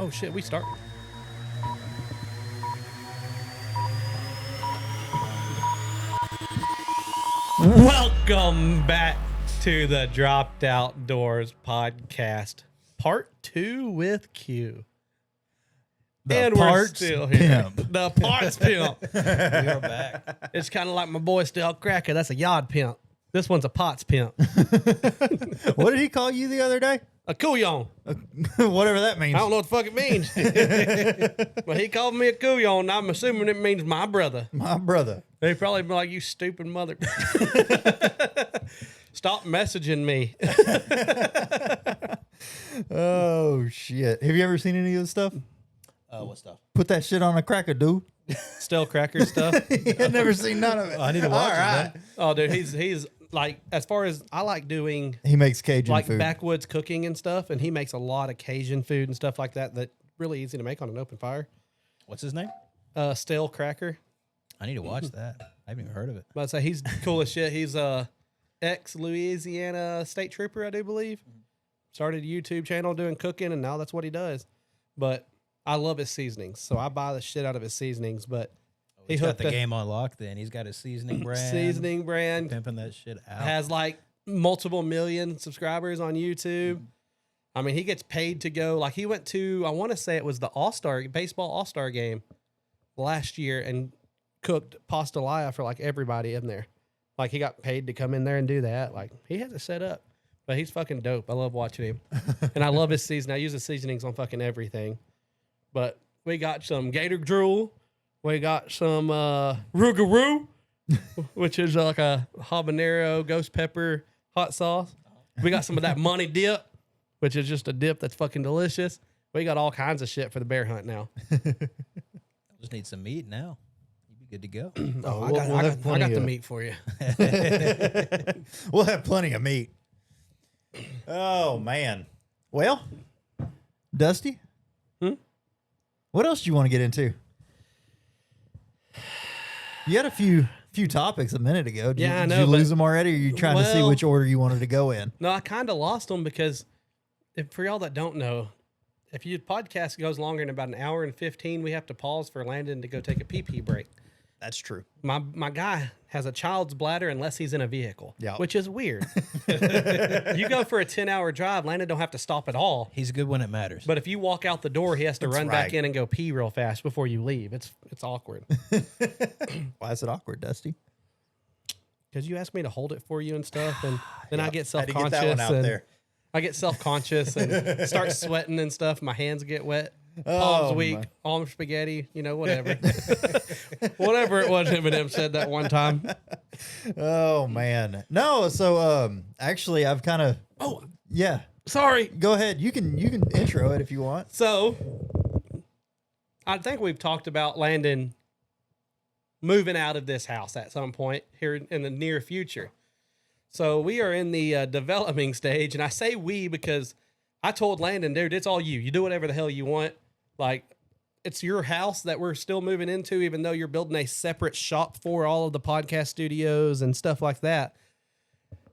Oh shit, we start. Welcome back to the Dropped Outdoors podcast, part 2 with Q. And we're still here. The parts pimp. We are back. It's kind of like my boy Steel Cracker. That's a yard pimp. This one's a pots pimp. What did he call you the other day? A couillon. Whatever that means. I don't know what the fuck it means. But he called me a couillon, and I'm assuming it means my brother. My brother. They probably be like, you stupid mother. Stop messaging me. Oh, shit. Have you ever seen any of this stuff? What stuff? Put that shit on a cracker, dude. Steel Cracker stuff. I've never seen none of it. I need to watch it. Right. Oh, dude, he's like, as far as I like doing He makes Cajun like food. backwoods cooking and stuff, and he makes a lot of Cajun food and stuff like that really easy to make on an open fire. What's his name? Steel Cracker. I need to watch that. I haven't even heard of it. But I'd say he's cool as shit. He's a ex-Louisiana state trooper, I do believe. Started a YouTube channel doing cooking, and now that's what he does. But I love his seasonings, so I buy the shit out of his seasonings. But He's got the game on lock then. He's got his seasoning brand. Pimping that shit out. Has like multiple million subscribers on YouTube. I mean, he gets paid to go. Like he went to, I want to say it was the baseball All-Star game last year and cooked pastelaia for like everybody in there. Like he got paid to come in there and do that. Like he has it set up. But he's fucking dope. I love watching him. And I love his seasoning. I use his seasonings on fucking everything. But we got some gator drool. We got some rougarou, which is like a habanero ghost pepper hot sauce. We got some of that money dip, which is just a dip that's fucking delicious. We got all kinds of shit for the bear hunt now. Just need some meat now. You'd be good to go. I got the meat for you. We'll have plenty of meat. Oh, man. Well, Dusty, what else do you want to get into? You had a few topics a minute ago. Did I did know, you lose but- them already, or are you trying to see which order you wanted to go in? No, I kind of lost them because for y'all that don't know, if your podcast goes longer than about an hour and 15, we have to pause for Landon to go take a pee-pee break. That's true. My guy has a child's bladder unless he's in a vehicle, which is weird. You go for a 10-hour drive, Landon don't have to stop at all. He's good when it matters. But if you walk out the door, he has to run back right. in and go pee real fast before you leave. It's awkward. Why is it awkward, Dusty? Because you asked me to hold it for you and stuff, and then I get Had to self-conscious. get that one out there. I get self-conscious and start sweating and stuff. My hands get wet. Palms weak. Arm spaghetti. You know, whatever. Whatever it was Eminem said that one time. Oh, man. No, so actually, I've kind of... Oh, yeah. sorry. Go ahead. You can intro it if you want. So, I think we've talked about Landon moving out of this house at some point here in the near future. So we are in the developing stage, and I say we because I told Landon, dude, it's all you. You do whatever the hell you want. Like, it's your house that we're still moving into, even though you're building a separate shop for all of the podcast studios and stuff like that.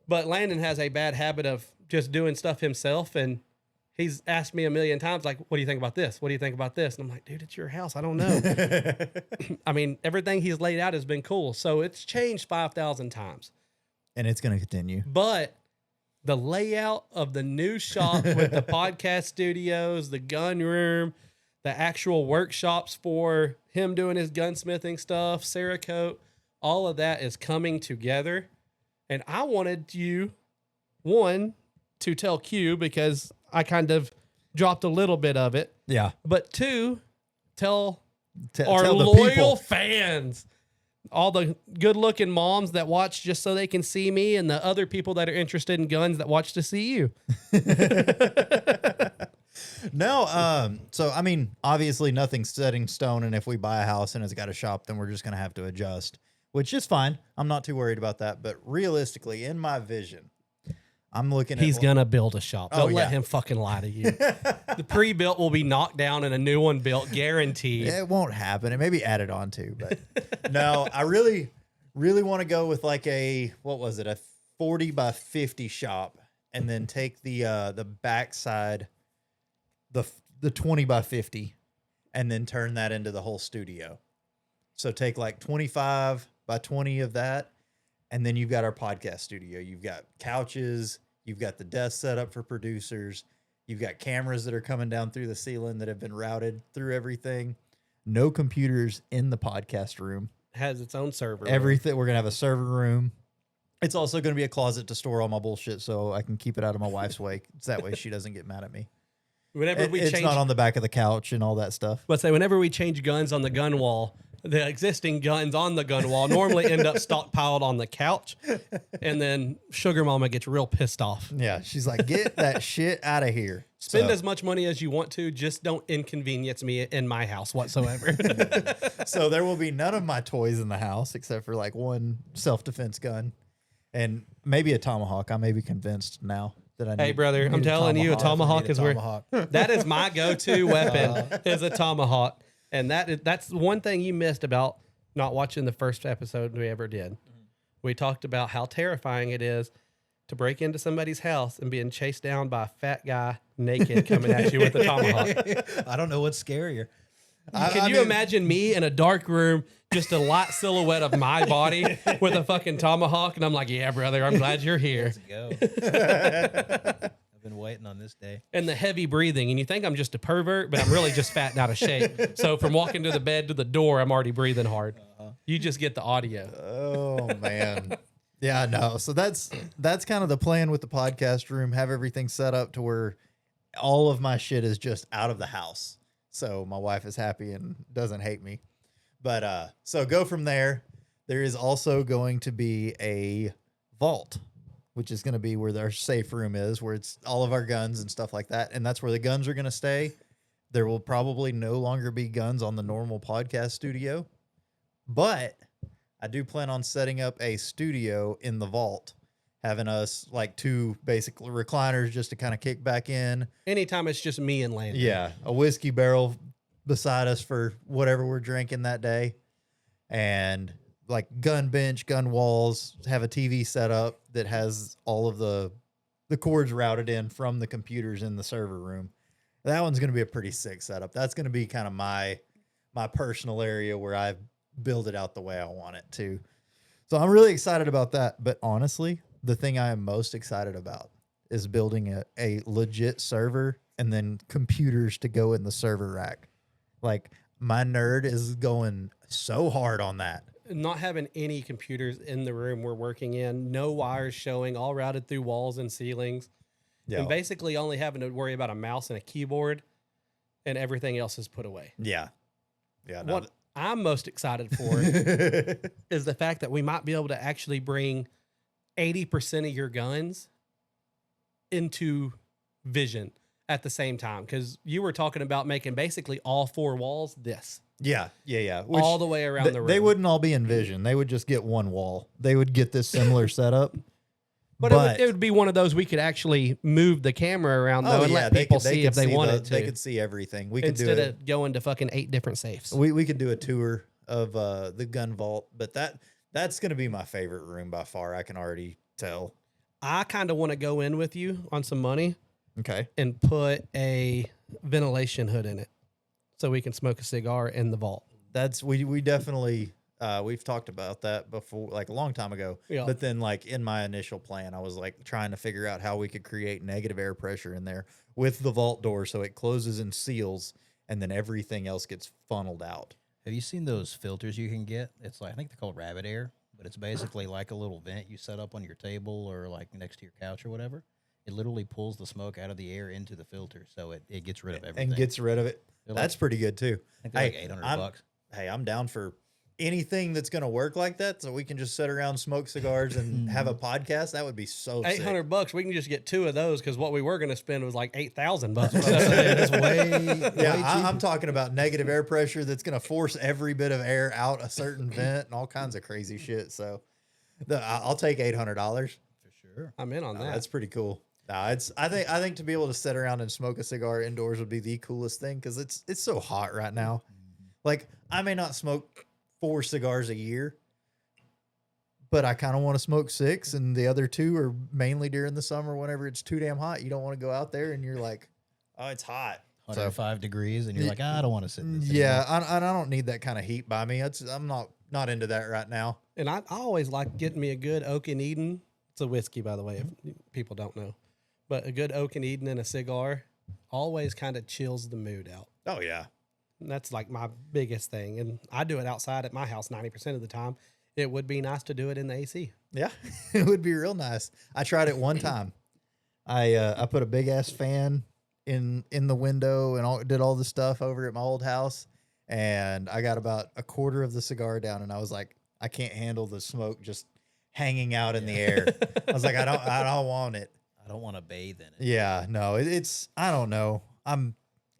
But Landon has a bad habit of just doing stuff himself, and he's asked me a million times, like, what do you think about this? What do you think about this? And I'm like, dude, it's your house. I don't know. I mean, everything he's laid out has been cool. So it's changed 5,000 times. And it's going to continue. But the layout of the new shop with the podcast studios, the gun room, the actual workshops for him doing his gunsmithing stuff, Cerakote, all of that is coming together. And I wanted you, one, to tell Q because I kind of dropped a little bit of it. Yeah. But two, tell Tell the loyal people. fans, all the good-looking moms that watch just so they can see me, and the other people that are interested in guns that watch to see you. No, so I mean, obviously nothing's set in stone, and if we buy a house and it's got a shop, then we're just going to have to adjust, which is fine. I'm not too worried about that, but realistically, in my vision, I'm looking at... He's going to build a shop. Don't let yeah. him fucking lie to you. The pre-built will be knocked down and a new one built, guaranteed. It won't happen. It may be added on to, but no, I really want to go with like a 40 by 50 shop, and then take the backside, the 20 by 50 and then turn that into the whole studio. So take like 25 by 20 of that. And then you've got our podcast studio. You've got couches. You've got the desk set up for producers. You've got cameras that are coming down through the ceiling that have been routed through everything. No computers in the podcast room. Has its own server. Everything. We're going to have a server room. It's also going to be a closet to store all my bullshit so I can keep it out of my wife's way. It's that way she doesn't get mad at me. Whenever we It's change, not on the back of the couch and all that stuff. let's say whenever we change guns on the gun wall, the existing guns on the gun wall normally end up stockpiled on the couch, and then Sugar Mama gets real pissed off. Yeah, she's like, get that shit out of here. Spend So- as much money as you want to, just don't inconvenience me in my house whatsoever. So there will be none of my toys in the house except for like one self-defense gun and maybe a tomahawk. I may be convinced now that I need. Hey, brother, I'm need telling you, a tomahawk is where that is my go-to weapon is a tomahawk. And that's one thing you missed about not watching the first episode we ever did. We talked about how terrifying it is to break into somebody's house and being chased down by a fat guy naked coming at you with a tomahawk. I don't know what's scarier. Can you imagine me in a dark room, just a light silhouette of my body with a fucking tomahawk? And I'm like, yeah, brother, I'm glad you're here. Let's go. I've been waiting on this day. And the heavy breathing. And you think I'm just a pervert, but I'm really just fat and out of shape. So from walking to the bed to the door, I'm already breathing hard. You just get the audio. Oh man. Yeah, no. So that's kind of the plan with the podcast room. Have everything set up to where all of my shit is just out of the house. So my wife is happy and doesn't hate me. But so go from there. There is also going to be a vault, which is going to be where our safe room is, where it's all of our guns and stuff like that. And that's where the guns are going to stay. There will probably no longer be guns on the normal podcast studio. But I do plan on setting up a studio in the vault, having us like two basic recliners just to kind of kick back in. Anytime it's just me and Landon. Yeah, a whiskey barrel beside us for whatever we're drinking that day. And like gun bench, gun walls, have a TV set up that has all of the cords routed in from the computers in the server room. That one's going to be a pretty sick setup. That's going to be kind of my personal area where I build it out the way I want it to. So I'm really excited about that. But honestly, the thing I am most excited about is building a legit server and then computers to go in the server rack. Like my nerd is going so hard on that. Not having any computers in the room we're working in, no wires showing, all routed through walls and ceilings. Yeah. And basically only having to worry about a mouse and a keyboard, and everything else is put away. Yeah. Yeah. What I'm most excited for is the fact that we might be able to actually bring 80% of your guns into vision at the same time. Because you were talking about making basically all four walls this. Yeah. Which all the way around the room. They wouldn't all be in vision. They would just get one wall. They would get this similar setup. But it would be one of those we could actually move the camera around though and let people see if they wanted to. They could see everything. We could do instead it. of going to fucking 8 different safes. We could do a tour of the gun vault, but that's going to be my favorite room by far. I can already tell. I kind of want to go in with you on some money. Okay. And put a ventilation hood in it so we can smoke a cigar in the vault. That's we definitely we've talked about that before, like a long time ago. Yeah. But then like in my initial plan, I was like trying to figure out how we could create negative air pressure in there with the vault door so it closes and seals and then everything else gets funneled out. Have you seen those filters you can get? It's like, I think they're called rabbit air, but it's basically like a little vent you set up on your table or like next to your couch or whatever. It literally pulls the smoke out of the air into the filter, so it gets rid of everything. And gets rid of it. That's pretty good too. I think they're like $800. Hey, I'm down for anything that's going to work like that, so we can just sit around, smoke cigars, and have a podcast. That would be so sick. $800. We can just get 2 of those because what we were going to spend was like $8,000. It's way Yeah, I'm talking about negative air pressure that's going to force every bit of air out a certain vent and all kinds of crazy shit. So I'll take $800 for sure. I'm in on that. That's pretty cool. I think to be able to sit around and smoke a cigar indoors would be the coolest thing because it's so hot right now. Like I may not smoke 4 cigars a year, but I kind of want to smoke 6, and the other 2 are mainly during the summer whenever it's too damn hot. You don't want to go out there and you're like, oh, it's hot. 105 degrees, and you're like, I don't want to sit in this Yeah, anymore." I don't need that kind of heat by me. I'm not into that right now. And I always like getting me a good Oak and Eden. It's a whiskey, by the way, if people don't know. But a good Oak and Eden and a cigar always kind of chills the mood out. Oh yeah. And that's like my biggest thing. And I do it outside at my house 90% of the time. It would be nice to do it in the AC. Yeah, it would be real nice. I tried it one time. I put a big ass fan in the window and did all the stuff over at my old house, and I got about a quarter of the cigar down, and I was like, I can't handle the smoke just hanging out in the air. I was like, I don't want it. I don't want to bathe in it. Yeah, no, it's I don't know.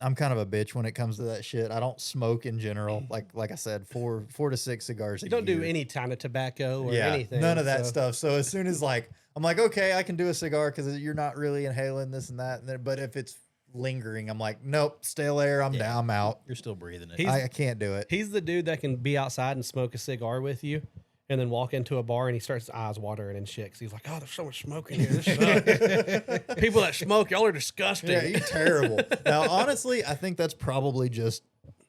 I'm kind of a bitch when it comes to that shit. I don't smoke in general. Like I said, 4 to 6 cigars. You don't do any kind of tobacco or anything. None of that stuff. So as soon as I'm like, okay, I can do a cigar because you're not really inhaling this and that. But if it's lingering, I'm like, nope, stale air. I'm down. I'm out. You're still breathing it. I can't do it. He's the dude that can be outside and smoke a cigar with you and then walk into a bar and he starts his eyes watering and shit. 'Cause he's like, oh, there's so much smoke in here. This sucks. People that smoke, y'all are disgusting. Yeah, you're terrible. Now, honestly, I think that's probably just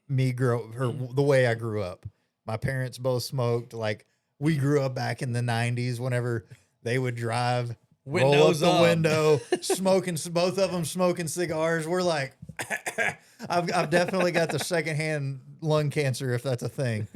me the way I grew up. My parents both smoked. Like, we grew up back in the 90s whenever they would drive, roll up the window, smoking, both of them smoking cigars. We're like, I've definitely got the secondhand lung cancer, if that's a thing.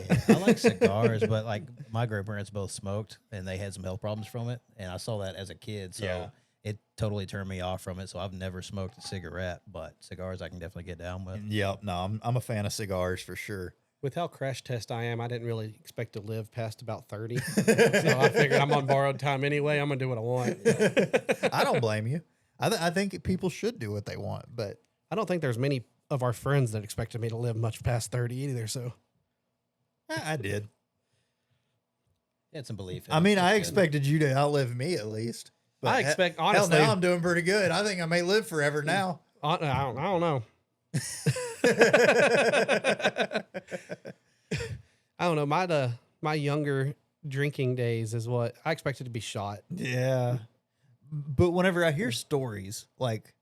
Yeah, I like cigars, but like my grandparents both smoked and they had some health problems from it. And I saw that as a kid. So it totally turned me off from it. So I've never smoked a cigarette, but cigars I can definitely get down with. Yep. No, I'm a fan of cigars for sure. With how crash test I am, I didn't really expect to live past about 30. So I figured I'm on borrowed time anyway. I'm going to do what I want. I don't blame you. I think people should do what they want, but I don't think there's many of our friends that expected me to live much past 30 either. So I did. You had some belief. I mean, I expected you to outlive me at least. But I expect, hell, honestly, now I'm doing pretty good. I think I may live forever now. I don't know. I don't know. My younger drinking days is what I expected to be shot. Yeah. But whenever I hear stories, like,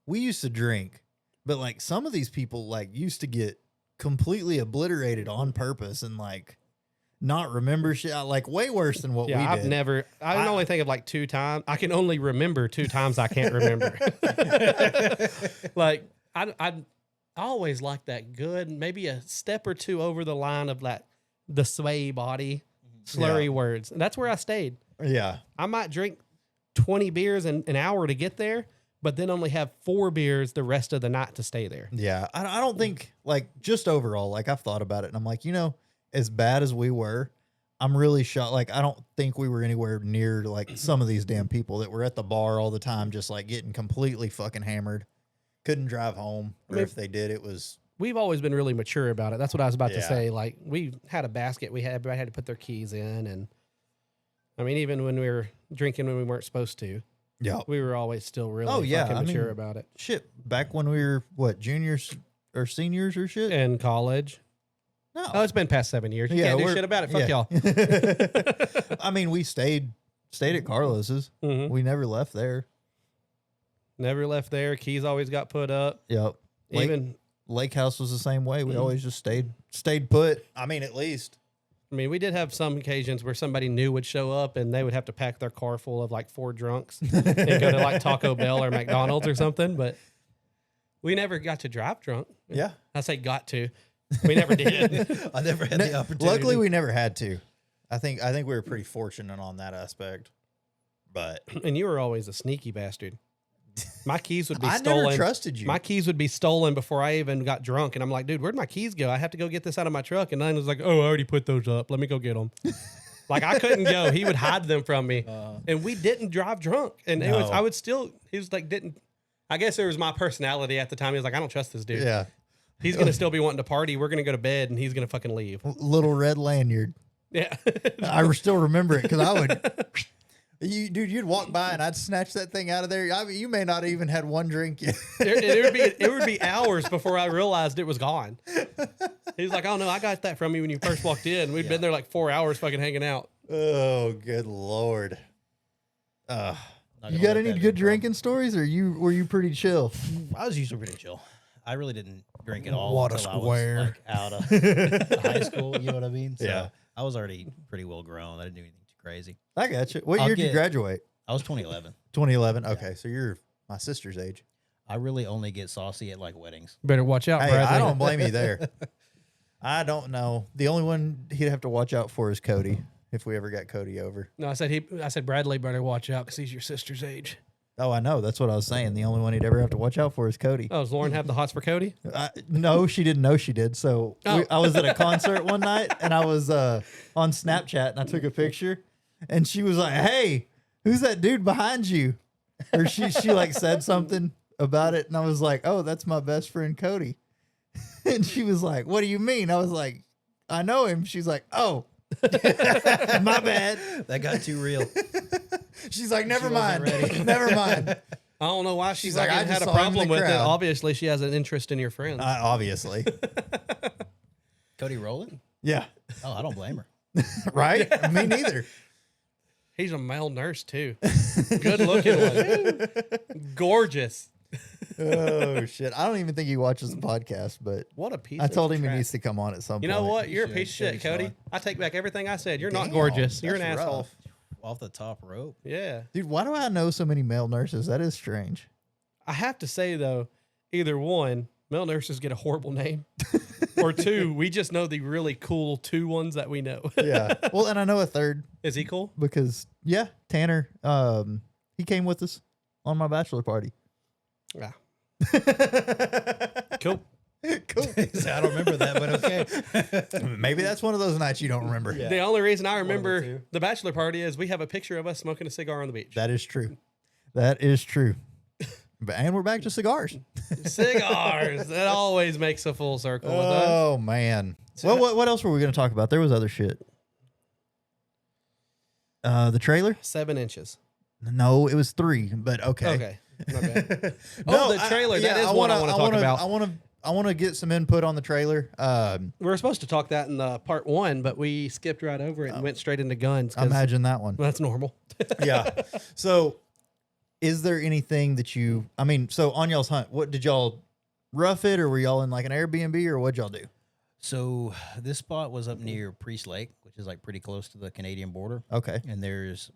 we used to drink, but like some of these people like used to get completely obliterated on purpose and like not remember shit, like way worse than what we did. I can only think of like 2 times. I can only remember 2 times I can't remember. Like I always like that good, maybe a step or 2 over the line of the sway body, slurry words. And that's where I stayed. Yeah. I might drink 20 beers in an hour to get there, but then only have 4 beers the rest of the night to stay there. Yeah. I don't think, like, just overall, like, I've thought about it and I'm like, as bad as we were, I'm really shocked. Like, I don't think we were anywhere near like some of these damn people that were at the bar all the time, just like getting completely fucking hammered. Couldn't drive home, or if they did, it was. We've always been really mature about it. That's what I was about to Yeah. say. Like, we had a basket. Everybody had to put their keys in, and I mean, even when we were drinking when we weren't supposed to, Yeah. we were always still really fucking mature about it. Shit, back when we were juniors or seniors or shit. In college. No, Oh, it's been past 7 years. You can't do shit about it. Fuck y'all. I mean, we stayed at Carlos's. Mhm. We never left there. Never left there. Keys always got put up. Yep. Even, Lake House was the same way. We always just stayed put. I mean, at least. I mean, we did have some occasions where somebody new would show up and they would have to pack their car full of like 4 drunks and go to like Taco Bell or McDonald's or something. But we never got to drive drunk. Yeah. I say got to. We never did. I never had the opportunity. Luckily, we never had to. I think we were pretty fortunate on that aspect. But And you were always a sneaky bastard. My keys would be I stolen. never trusted you. My keys would be stolen before I even got drunk. And I'm like, dude, where'd my keys go? I have to go get this out of my truck. And then it was like, oh, I already put those up. Let me go get them. Like, I couldn't go. He would hide them from me. And we didn't drive drunk. And it was, No. I would still, he was like, I guess it was my personality at the time. He was like, I don't trust this dude. Yeah. He's going to still be wanting to party. We're going to go to bed and he's going to fucking leave. Little red lanyard. Yeah. I still remember it because I would. You'd walk by and I'd snatch that thing out of there. I mean, you may not even had one drink yet. it would be hours before I realized it was gone. He's like, oh no, I got that from you when you first walked in. We'd been there like 4 hours fucking hanging out. Oh, good Lord. Not You gonna got let any that be a good problem. drinking stories or were you pretty chill? I was usually pretty chill. I really didn't drink at all What a until square. I was like out of high school. You know what I mean? So Yeah. I was already pretty well grown. I didn't do anything too crazy. I got you. What I'll year did you get- graduate? I was 2011. 2011. Okay, so you're my sister's age. I really only get saucy at like weddings. Better watch out, Hey, Bradley. I don't blame you there. I don't know. The only one he'd have to watch out for is Cody. If we ever got Cody over. No, I said Bradley better watch out because he's your sister's age. Oh, I know. That's what I was saying. The only one he'd ever have to watch out for is Cody. Oh, does Lauren have the hots for Cody? No, she didn't know she did. So I was at a concert one night and I was on Snapchat and I took a picture and she was like, "Hey, who's that dude behind you?" Or she like said something about it and I was like, "Oh, that's my best friend Cody." And she was like, "What do you mean?" I was like, "I know him." She's like, "Oh, my bad." That got too real. She's like, "Never She wasn't mind, ready. never mind." I don't know why she's like, like, "I had just a saw him in problem the with it. crowd." Obviously, she has an interest in your friends. Obviously, Cody Rowland? yeah, Oh, I don't blame her. right. Me neither. He's a male nurse too. Good looking one. Gorgeous. Oh shit! I don't even think he watches the podcast, but What a piece I told him he trash. needs to come on at some You point. know what? You're a should. piece of shit, Cody's Cody. fine. I take back everything I said. You're not Damn, gorgeous. You're an that's asshole. rough. Off the top rope. Yeah. Dude, why do I know so many male nurses? That is strange. I have to say though, either one, male nurses get a horrible name, or two, we just know the really cool two ones that we know. Yeah. Well, and I know a third Is he cool? because Tanner, he came with us on my bachelor party. Yeah. Cool. Cool. I don't remember that, but okay. Maybe that's one of those nights you don't remember. Yeah. The only reason I the remember two. the bachelor party is we have a picture of us smoking a cigar on the beach. That is true. That is true. And we're back to cigars. Cigars. That always makes a full circle with us. Oh man. Well, what else were we going to talk about? There was other shit. The trailer? 7 inches. No, it was 3, but okay. Okay. My bad. Oh, the trailer. That is one I want to talk about. I want to get some input on the trailer. We were supposed to talk that in the part 1, but we skipped right over it and went straight into guns. 'cause Imagine that one. that's normal. Yeah. So, is there anything that so on y'all's hunt, what did y'all rough it, or were y'all in like an Airbnb, or what'd y'all do? So this spot was up near Priest Lake, which is like pretty close to the Canadian border. Okay. And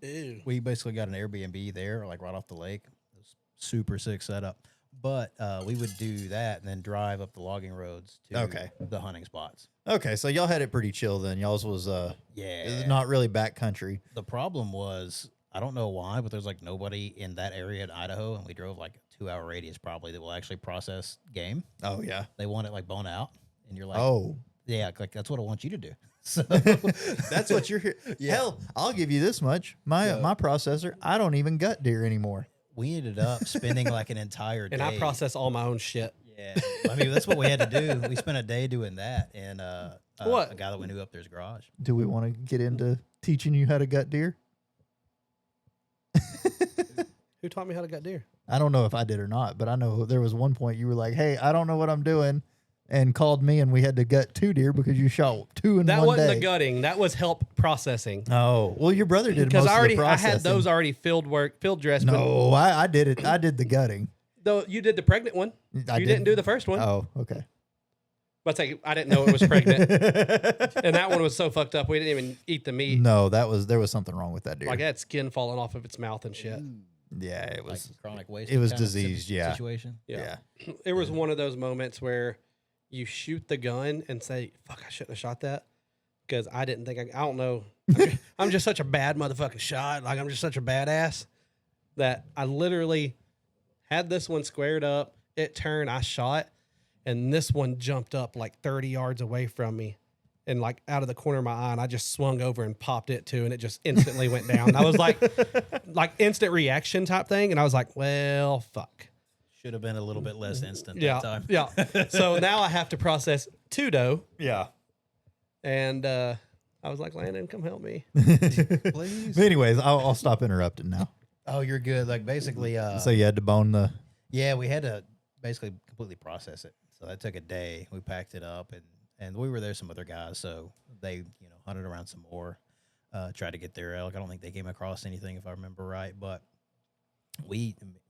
Ew. we basically got an Airbnb there, like right off the lake. It was super sick setup. But we would do that and then drive up the logging roads to the hunting spots. Okay. So y'all had it pretty chill then. Y'all's was Yeah. not really backcountry. The problem was, I don't know why, but there's like nobody in that area in Idaho, and we drove like a 2-hour radius probably that will actually process game. Oh yeah. They want it like bone out, and you're like, Oh. yeah, like that's what I want you to do. So That's what you're here. Yeah. Hell, I'll give you this much. My processor, I don't even gut deer anymore. we ended up spending like an entire day. And I process all my own shit. Yeah, I mean that's what we had to do. We spent a day doing that, and What? a guy that we knew up there's garage. Do we want to get into teaching you how to gut deer? Who taught me how to gut deer? I don't know if I did or not, but I know there was one point you were like, "Hey, I don't know what I'm doing," and called me, and we had to gut 2 deer because you shot 2 in That one wasn't day. the gutting. That was help processing. Oh, well, your brother did Because most of the I processing. had those already field dressed. No, I did it. I did the gutting. Though you did the pregnant one. I You didn't do the first one. Oh, okay. But I didn't know it was pregnant. And that one was so fucked up we didn't even eat the meat. No, there was something wrong with that deer. Like it had skin falling off of its mouth and shit. Yeah, it Like was. chronic waste. it was kind of diseased, yeah. Situation. Yeah. Yeah. It was one of those moments where you shoot the gun and say, "Fuck, I shouldn't have shot that," because I didn't think I don't know. I'm just such a bad motherfucking shot. Like I'm just such a badass that I literally had this one squared up. It turned. I shot, and this one jumped up like 30 yards away from me, and like out of the corner of my eye, and I just swung over and popped it too, and it just instantly went down. And I was like instant reaction type thing, and I was like, well, fuck. Should have been a little bit less instant Yeah, that time. yeah. So now I have to process 2 doe, Yeah. and I was like, Landon, come help me. Please. Anyways, I'll stop interrupting now. Oh, you're good. Like basically, So you had to bone the. yeah, we had to basically completely process it. So that took a day. We packed it up, and we were there some other guys, so they hunted around some more, tried to get their elk. I don't think they came across anything if I remember right, but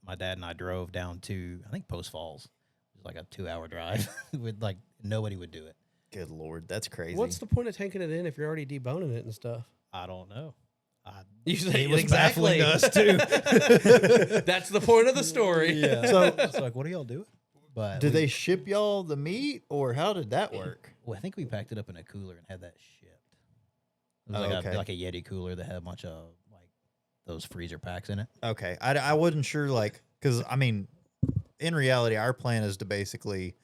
my dad and I drove down to I think Post Falls, which is was like a 2-hour drive. With like nobody would do it. Good Lord, that's crazy. What's the point of taking it in if you're already deboning it and stuff? I don't know. You say It was exactly. baffling to us too. That's the point of the story. Yeah. So- it's like, what are y'all doing? But Did they ship y'all the meat, or how did that work? Well, I think we packed it up in a cooler and had that shipped. It was Oh, like, okay. like a Yeti cooler that had a bunch of like those freezer packs in it. Okay, I wasn't sure, like, because I mean, in reality, our plan is to basically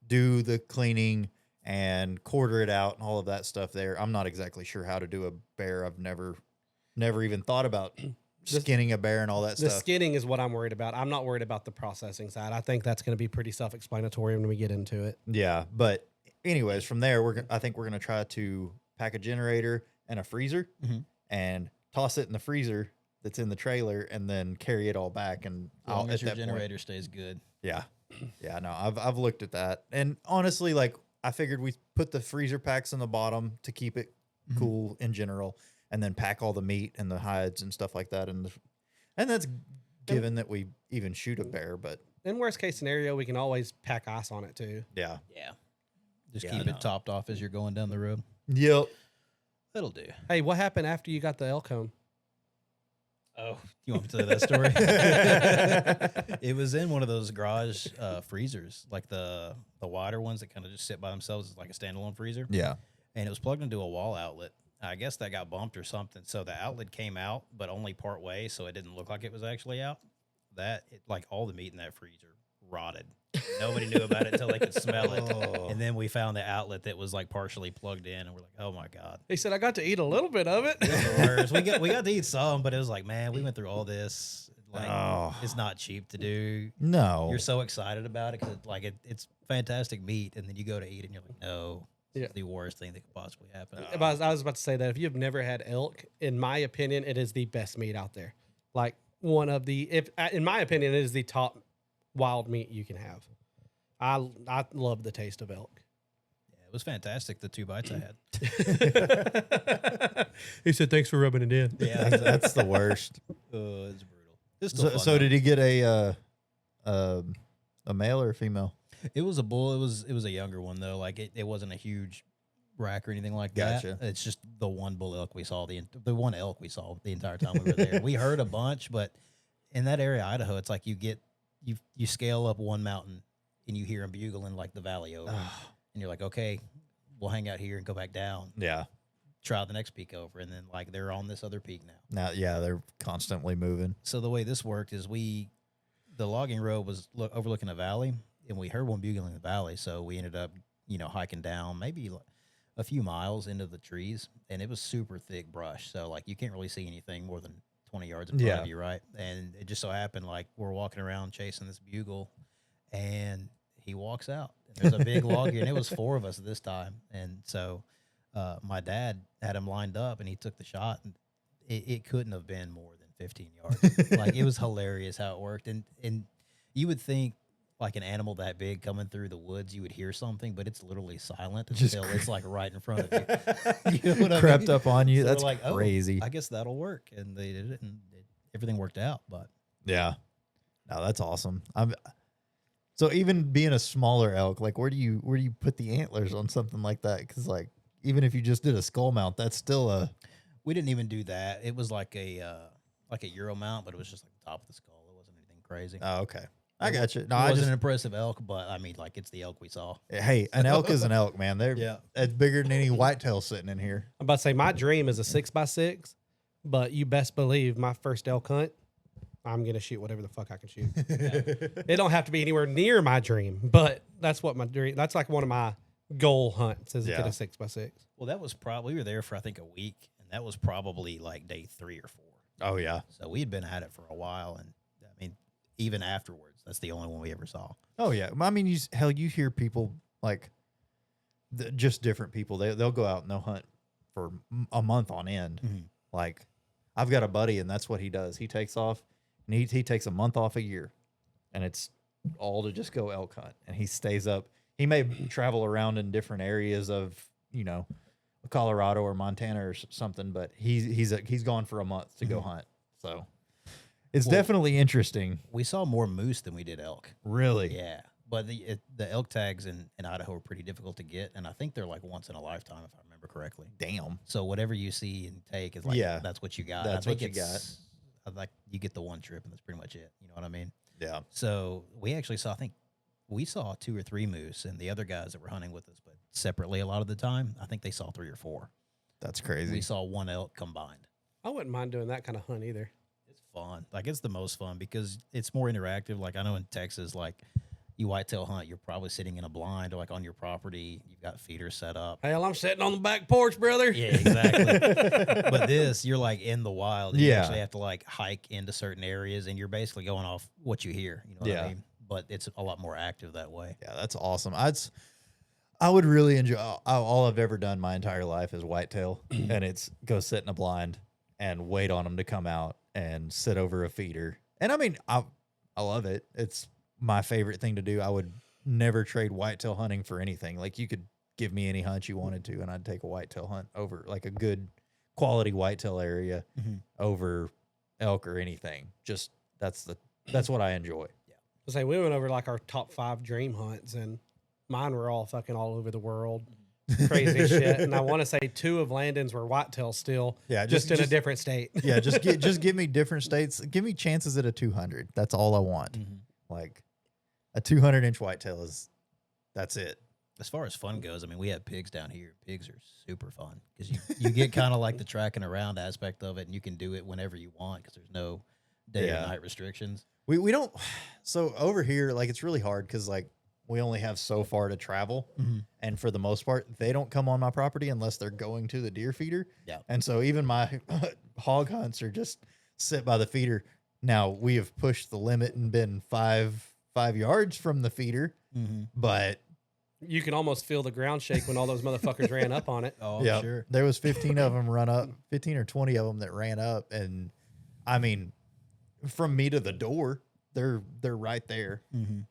do the cleaning and quarter it out and all of that stuff. There, I'm not exactly sure how to do a bear. I've never even thought about skinning a bear and all that The stuff. skinning is what I'm worried about. I'm not worried about the processing side. I think that's going to be pretty self-explanatory when we get into it. Yeah, but anyways, from there, I think we're gonna try to pack a generator and a freezer Mhm. and toss it in the freezer that's in the trailer, and then carry it all back. And As long as at your that point- generator stays good. yeah, yeah. No, I've looked at that, and honestly, like I figured we put the freezer packs in the bottom to keep it cool in general, and then pack all the meat and the hides and stuff like that, and that's given that we even shoot a bear, but In worst case scenario, we can always pack ice on it too. yeah, Yeah. Just Yeah, keep no. it topped off as you're going down the road. yep. That'll do. Hey, what happened after you got the elk home? Oh, you want me to tell you that story? It was in one of those garage freezers, like the wider ones that kind of just sit by themselves. It's like a standalone freezer. Yeah. And it was plugged into a wall outlet. I guess that got bumped or something. So the outlet came out, but only part way, so it didn't look like it was actually out. Like all the meat in that freezer rotted. Nobody knew about it until they could smell it. Oh. And then we found the outlet that was like partially plugged in, and we're like, oh my God. He said, I got to eat a little bit of it. The worst. We got to eat some, but it was like, man, we went through all this. Like, Oh. it's not cheap to do. No. You're so excited about it because it's fantastic meat, and then you go to eat it, and you're like, no, Yeah. it's the worst thing that could possibly happen. I was about to say that if you've never had elk, in my opinion, it is the best meat out there. Like one of the, in my opinion, it is the top wild meat you can have. I love the taste of elk. Yeah, it was fantastic. The 2 bites I had. He said, "Thanks for rubbing it in." Yeah, That's the worst. it's brutal. It's still So, fun, so though. did he get a male or a female? It was a bull. It was a younger one though. Like it wasn't a huge rack or anything like Gotcha. that. It's just the one bull elk we saw the one elk we saw the entire time we were there. We heard a bunch, but in that area, of Idaho, it's like you scale up one mountain and you hear them bugling like the valley over, and you're like, okay, we'll hang out here and go back down, Yeah. try the next peak over, and then like they're on this other peak now. Now, yeah, they're constantly moving. So the way this worked is the logging road was overlooking a valley, and we heard one bugling in the valley. So we ended up, hiking down maybe a few miles into the trees, and it was super thick brush. So like you can't really see anything more than 20 yards in front Yeah. of you, right? And it just so happened like we're walking around chasing this bugle, and he walks out. There's a big log here, and it was 4 of us at this time. And so my dad had him lined up, and he took the shot, and it couldn't have been more than 15 yards. Like it was hilarious how it worked. And you would think like an animal that big coming through the woods, you would hear something, but it's literally silent Just until it's like right in front of you. You know what I Crept mean? up on you. So we're That's like, oh, crazy. I guess that'll work. And they did it, and everything worked out. But Yeah. No, that's awesome. So even being a smaller elk, like where do you put the antlers on something like that? Because like even if you just did a skull mount, that's still a we didn't even do that. It was like a Euro mount, but it was just like the top of the skull. It wasn't anything crazy. oh, okay. I got you. No, it I wasn't just an impressive elk, but I mean, like it's the elk we saw. hey, an elk is an elk, man. They're Yeah. it's bigger than any whitetail sitting in here. I'm about to say my dream is a 6x6, but you best believe my first elk hunt, I'm gonna shoot whatever the fuck I can shoot. It don't have to be anywhere near my dream, but that's what my dream. That's like one of my goal hunts is to get Yeah. a 6x6. Well, that was probably we were there for I think a week, and that was probably like day 3 or 4. Oh yeah. So we had been at it for a while, and I mean, even afterwards, that's the only one we ever saw. Oh yeah. I mean, you hear people like just different people. They'll go out and they'll hunt for a month on end. Mhm. Like I've got a buddy, and that's what he does. He takes off, and he takes a month off a year, and it's all to just go elk hunt. And he stays up. He may travel around in different areas of Colorado or Montana or something, but he's gone for a month to go hunt. So it's Well, definitely interesting. We saw more moose than we did elk. Really. Yeah, But the elk tags in Idaho are pretty difficult to get, and I think they're like once in a lifetime, if I remember correctly. Damn. So whatever you see and take is like, Yeah, that's what you got. that's I think what you got. like you get the one trip, and that's pretty much it. You know what I mean? Yeah. So we actually saw, I think we saw 2 or 3 moose, and the other guys that were hunting with us, but separately a lot of the time, I think they saw 3 or 4. That's crazy. We saw 1 elk combined. I wouldn't mind doing that kind of hunt either. It's fun. Like, it's the most fun because it's more interactive. Like, I know in Texas, like, you whitetail hunt, you're probably sitting in a blind or like on your property. You've got feeders set up. Hell, I'm sitting on the back porch, brother. Yeah, exactly. But this, you're like in the wild. You Yeah. actually have to like hike into certain areas, and you're basically going off what you hear. You know what I Yeah. mean? But it's a lot more active that way. Yeah, that's awesome. I would really enjoy. All I've ever done my entire life is whitetail, and it's go sit in a blind and wait on them to come out and sit over a feeder. And I mean, I love it. It's my favorite thing to do. I would never trade whitetail hunting for anything. Like, you could give me any hunt you wanted to, and I'd take a whitetail hunt over like a good quality whitetail area over elk or anything. Just that's what I enjoy. I say we went over like our top 5 dream hunts, and mine were all fucking all over the world, crazy shit. And I want to say 2 of Landon's were whitetail still, Yeah, just in a different state. Yeah, just give me different states. Give me chances at a 200. That's all I want. Like a 200-inch whitetail that's it. As far as fun goes, I mean, we have pigs down here. Pigs are super fun because you get kind of like the tracking around aspect of it, and you can do it whenever you want because there's no day or night restrictions. We don't. So over here, like, it's really hard because like we only have so far to travel, and for the most part, they don't come on my property unless they're going to the deer feeder. Yeah, and so even my hog hunts are just sit by the feeder. Now we have pushed the limit and been 5 yards from the feeder, but You can almost feel the ground shake when all those motherfuckers ran up on it. oh yeah, sure. there was 15 of them run up, 15 or 20 of them that ran up, and I mean, from me to the door, they're right there.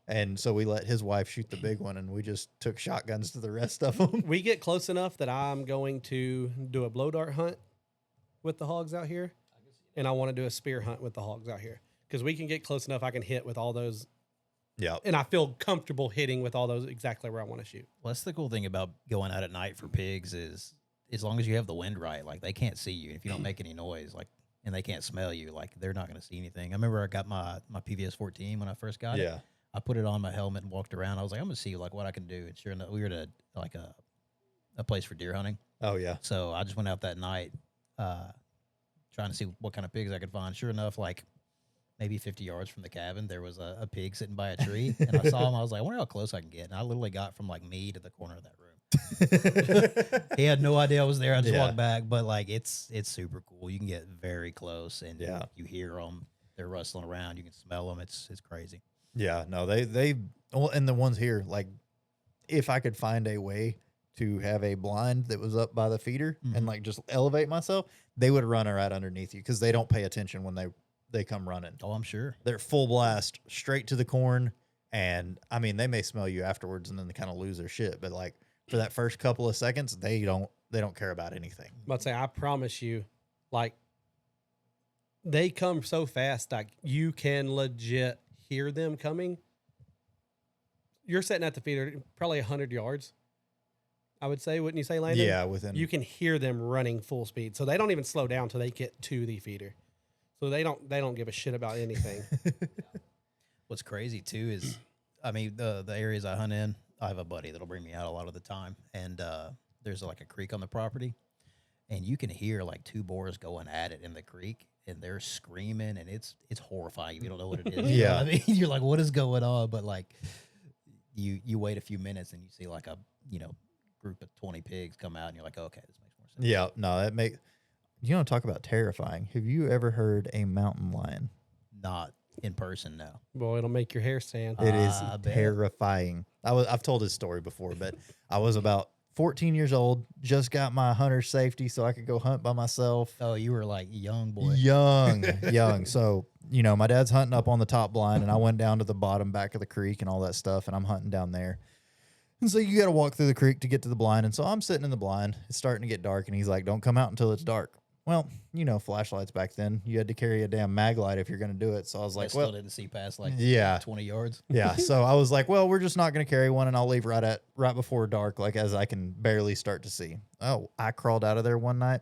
And so we let his wife shoot the big one, and we just took shotguns to the rest of them. We get close enough that I'm going to do a blow dart hunt with the hogs out here, and I want to do a spear hunt with the hogs out here because we can get close enough. I can hit with all those. Yeah, And I feel comfortable hitting with all those exactly where I want to shoot. Well, that's the cool thing about going out at night for pigs is as long as you have the wind right, like they can't see you. If you don't make any noise, like, and they can't smell you, like they're not going to see anything. I remember I got my PVS 14 when I first got it. I put it on my helmet and walked around. I was like, I'm going to see like what I can do. And sure enough, we were at like a place for deer hunting. Oh yeah. So I just went out that night trying to see what kind of pigs I could find. Sure enough, like maybe 50 yards from the cabin, there was a pig sitting by a tree. And I saw him. I was like, I wonder how close I can get. And I literally got from like me to the corner of that room. He had no idea I was there. I just walked back. But like, it's super cool. You can get very close, and you hear them. They're rustling around. You can smell them. It's crazy. Yeah, no, they well, and the ones here, like, if I could find a way to have a blind that was up by the feeder and like just elevate myself, they would run right underneath you because they don't pay attention when they come running. Oh, I'm sure. They're full blast straight to the corn, and I mean, they may smell you afterwards and then they kind of lose their shit, but like for that first couple of seconds, they don't care about anything. But say, I promise you, like, they come so fast, like you can legit hear them coming. You're sitting at the feeder, probably 100 yards, I would say, wouldn't you say, Landon? Yeah, within. You can hear them running full speed, so they don't even slow down till they get to the feeder. So they don't give a shit about anything. What's crazy too is, I mean, the areas I hunt in, I have a buddy that'll bring me out a lot of the time, and there's like a creek on the property, and you can hear like 2 boars going at it in the creek, and they're screaming, and it's horrifying if you don't know what it is. You know what I mean, you're like, what is going on? But like, you wait a few minutes and you see like a group of 20 pigs come out, and you're like, okay, this makes more sense. Yeah, no, that make. You don't talk about terrifying. Have you ever heard a mountain lion? Not in person, no. Boy, it'll make your hair stand. It is I bet. terrifying. I've told this story before, but I was about 14 years old, just got my hunter safety so I could go hunt by myself. Oh, you were like young boy. Young. So, my dad's hunting up on the top blind, and I went down to the bottom back of the creek and all that stuff, and I'm hunting down there. And so you got to walk through the creek to get to the blind. And so I'm sitting in the blind. It's starting to get dark, and he's like, don't come out until it's dark. well, you know, flashlights back then, you had to carry a damn mag light if you're going to do it. So I was I like, still well, didn't see past like yeah. 20 yards. Yeah. So I was like, well, we're just not going to carry one and I'll leave right before dark, like as I can barely start to see. Oh, I crawled out of there one night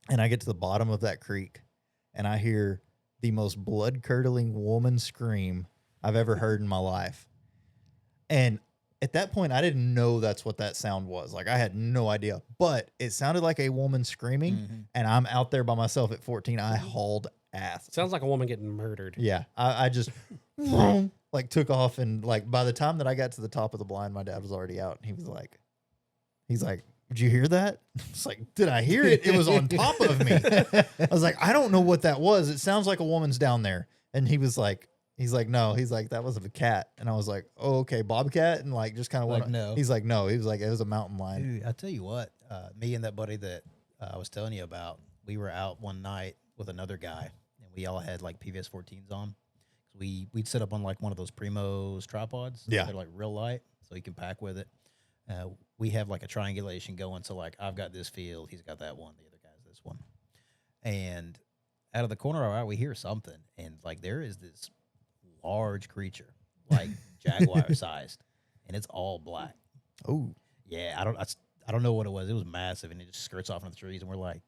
and I get to the bottom of that creek and I hear the most blood curdling woman scream I've ever heard in my life. And at that point, I didn't know that's what that sound was. Like I had no idea, but it sounded like a woman screaming and I'm out there by myself at 14. I hauled ass. Sounds like a woman getting murdered. Yeah. I just like took off and like by the time that I got to the top of the blind, my dad was already out. And he's like, did you hear that? It's like, did I hear it? It was on top of me. I was like, I don't know what that was. It sounds like a woman's down there. And he's like, no. He's like, that was a cat. And I was like, oh, okay, bobcat. And like, just kind of Like, no. He's like, no. He was like, it was a mountain lion. Dude, I tell you what, me and that buddy that I was telling you about, we were out one night with another guy, and we all had like PVS 14s on. We'd set up on like one of those Primos tripods. Yeah. They're like real light, so you can pack with it. We have like a triangulation going, so like I've got this field, he's got that one, the other guy's this one. And out of the corner of our eye, we hear something, and like there is this large creature, like jaguar sized, and it's all black. Oh, Yeah, I don't know what it was. It was massive, and it just skirts off into the trees, and we're like,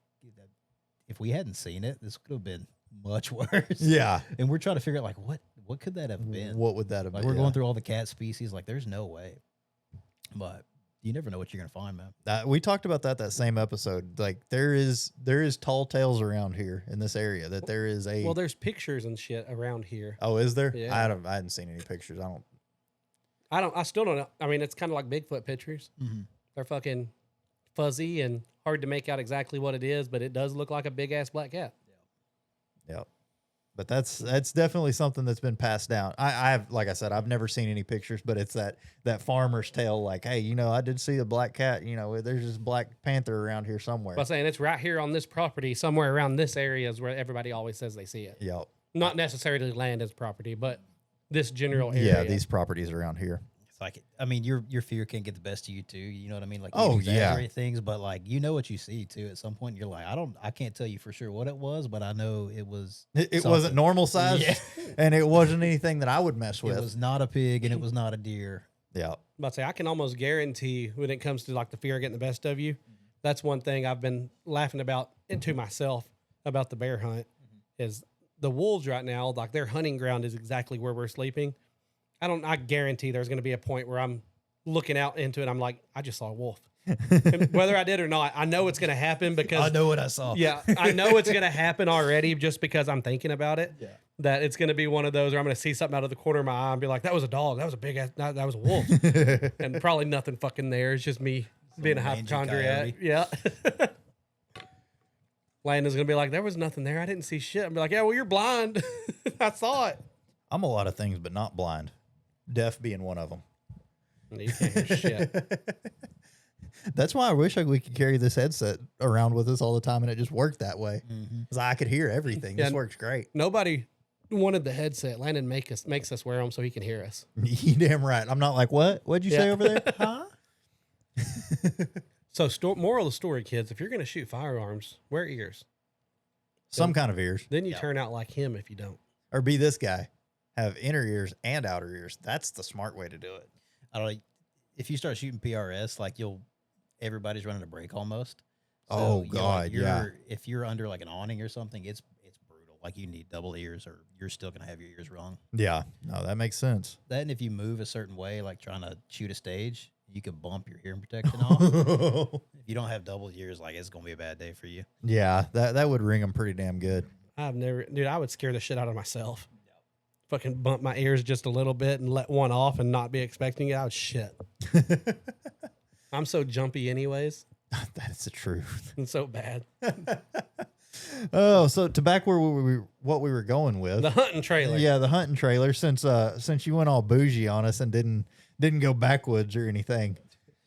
if we hadn't seen it, this could have been much worse. yeah. And we're trying to figure out like what could that have been? What would that have Like been? we're going through all the cat species, like there's no way. But you never know what you're gonna find, man. We talked about that same episode. Like there is tall tales around here in this area that there is a. Well, there's pictures and shit around here. Oh, is there? Yeah. I hadn't seen any pictures. I still don't know. I mean, it's kind of like Bigfoot pictures. Mm-hmm. They're fucking fuzzy and hard to make out exactly what it is, but it does look like a big ass black cat. Yep. But that's definitely something that's been passed down. I've like I said, I've never seen any pictures, but it's that farmer's tale. Like, hey, you know, I did see a black cat. You know, there's this black panther around here somewhere. By saying it's right here on this property, somewhere around this area is where everybody always says they see it. Yep. Not necessarily land as property, but this general area. Yeah, these properties around here. It's like, I mean, your fear can't get the best of you too. You know what I mean? Like, you Oh, can yeah. exaggerate things, but like, you know what you see too. At some point, you're like, I can't tell you for sure what it was, but I know it was. It something. wasn't normal size, Yeah. and it wasn't anything that I would mess with. It was not a pig, and it was not a deer. Yeah. But say I can almost guarantee when it comes to like the fear getting the best of you, that's one thing I've been laughing about to myself about the bear hunt is the wolves right now, like their hunting ground is exactly where we're sleeping. I guarantee there's going to be a point where I'm looking out into it. I'm like, I just saw a wolf. And whether I did or not, I know it's going to happen because I know what I saw. yeah, I know it's going to happen already just because I'm thinking about it. Yeah. That it's going to be one of those where I'm going to see something out of the corner of my eye and be like, that was a dog. That was a big ass, that was a wolf. And probably nothing fucking there. It's just me being a mangy hypochondriac. coyote. Yeah. Landon's going to be like, there was nothing there. I didn't see shit. I'm be like, yeah, well, you're blind. I saw it. I'm a lot of things, but not blind. Deaf being one of them. You can't hear shit. That's why I wish we could carry this headset around with us all the time and it just worked that way. Because I could hear everything. This Yeah. works great. Nobody wanted the headset. Landon makes us wear them so he can hear us. You damn right. I'm not like, what? What'd you say Yeah. over there? Huh? So moral of the story, kids, if you're going to shoot firearms, wear ears. Some kind of ears. Then you Yeah. turn out like him if you don't. Or be this guy. Have inner ears and outer ears. That's the smart way to do it. I don't know. If you start shooting PRS, like everybody's running a break almost. Oh, you know, God, yeah. If you're under like an awning or something, it's brutal. Like you need double ears, or you're still gonna have your ears wrong. Yeah. No, that makes sense. That, and if you move a certain way, like trying to shoot a stage, you can bump your hearing protection off. If you don't have double ears, like it's gonna be a bad day for you. Yeah, that would ring them pretty damn good. I would scare the shit out of myself. Fucking bump my ears just a little bit and let one off and not be expecting it. I was shit. I'm so jumpy anyways. That's the truth. It's so bad. Oh, so to back where what we were going with. The hunting trailer. Yeah, the hunting trailer. Since you went all bougie on us and didn't go backwoods or anything,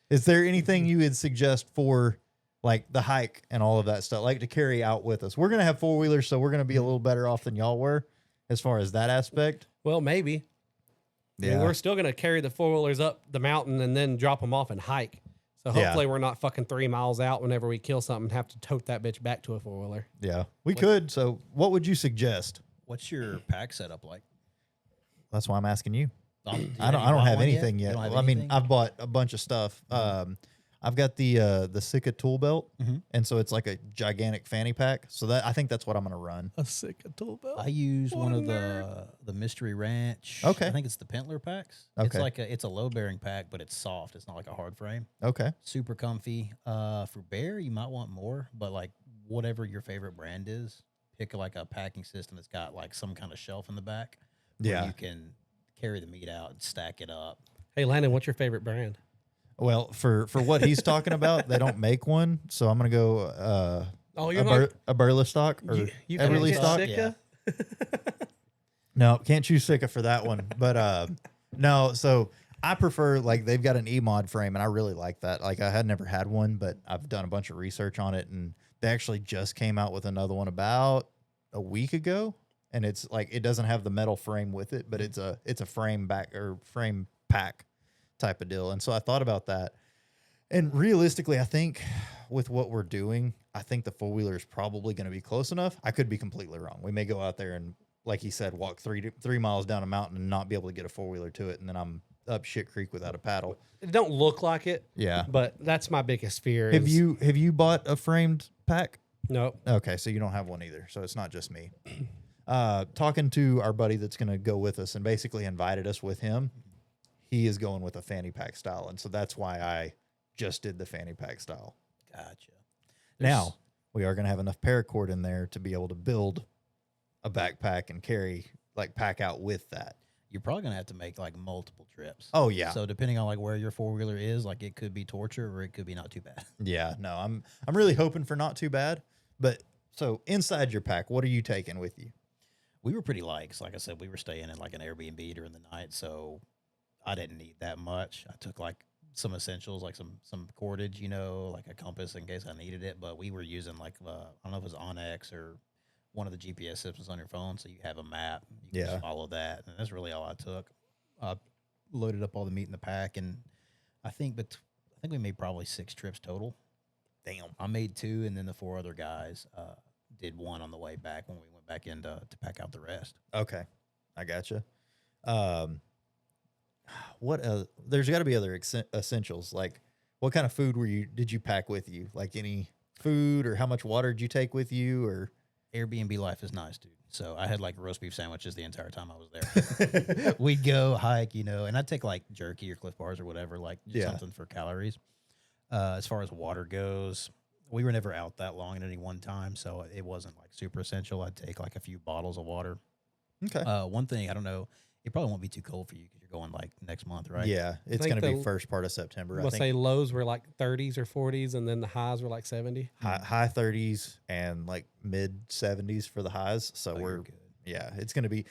is there anything you would suggest for like the hike and all of that stuff, like to carry out with us? We're gonna have 4-wheelers, so we're gonna be a little better off than y'all were as far as that aspect. Well, maybe. I mean, we're still going to carry the 4-wheelers up the mountain and then drop them off and hike. So Yeah. hopefully we're not fucking 3 miles out whenever we kill something and have to tote that bitch back to a 4-wheeler. Yeah, we could. So, what would you suggest? What's your pack setup like? That's why I'm asking you. Do you I don't bought have one anything You yet. don't have Well, I mean, anything? I've bought a bunch of stuff. I've got the Sika tool belt, Mhm. and so it's like a gigantic fanny pack. So that I think that's what I'm gonna run. A sick tool belt. I use What one a of the Mystery Ranch. Okay. I think it's the Pentler packs. It's Okay. like it's a low bearing pack, but it's soft. It's not like a hard frame. Okay. Super comfy. For bear, you might want more, but like whatever your favorite brand is, pick like a packing system that's got like some kind of shelf in the back. Where Yeah. you can carry the meat out and stack it up. Hey, Landon, what's your favorite brand? Well, for what he's talking about, they don't make one, so I'm gonna go Oh, a, you're not. a Burla stock or You can't Everly get stock. Sika? No, can't choose Sika for that one. But no, so I prefer like they've got an E-mod frame, and I really like that. Like I had never had one, but I've done a bunch of research on it, and they actually just came out with another one about a week ago, and it's like it doesn't have the metal frame with it, but it's a frame back or frame pack type of deal. And so I thought about that, and realistically, I think with what we're doing, I think the 4-wheeler is probably going to be close enough. I could be completely wrong. We may go out there and, like he said, walk 3 miles down a mountain and not be able to get a 4-wheeler to it, and then I'm up shit creek without a paddle. It don't look like it, Yeah. but that's my biggest fear. Have is- you bought a framed pack? No. Okay, so you don't have one either. So it's not just me. Talking to our buddy that's going to go with us and basically invited us with him, he is going with a fanny pack style, and so that's why I just did the fanny pack style. Gotcha. Now we are going to have enough paracord in there to be able to build a backpack and carry like pack out with that. You're probably gonna have to make like multiple trips. Oh yeah, So depending on like where your 4-wheeler is, like it could be torture or it could be not too bad. yeah. No, I'm really hoping for not too bad. But so inside your pack, what are you taking with you? We were pretty light. 'Cause like I said, we were staying in like an Airbnb during the night, so I didn't need that much. I took like some essentials, like some cordage, like a compass in case I needed it. But we were using like I don't know if it was Onyx or one of the GPS systems on your phone, so you have a map. You can Yeah. just follow that, and that's really all I took. I loaded up all the meat in the pack, and I think we made probably 6 trips total. Damn. I made 2, and then the 4 other guys did 1 on the way back when we went back in to pack out the rest. Okay, I gotcha. What? There's got to be other essentials. Like, what kind of food did you pack with you? Like any food, or how much water did you take with you, or? Airbnb life is nice, dude. So I had like roast beef sandwiches the entire time I was there. We'd go hike, and I'd take like jerky or Cliff Bars or whatever, like just Yeah. something for calories. As far as water goes, we were never out that long at any one time, so it wasn't like super essential. I'd take like a few bottles of water. Okay. One thing, I don't know, it probably won't be too cold for you because you're going like next month, right? Yeah, it's think going to be the- first part of September. I Let's think say lows were like 30s or 40s, and then the highs were like 70. high 30s and like mid 70s for the highs. So Oh, we're you're good. yeah, it's going to be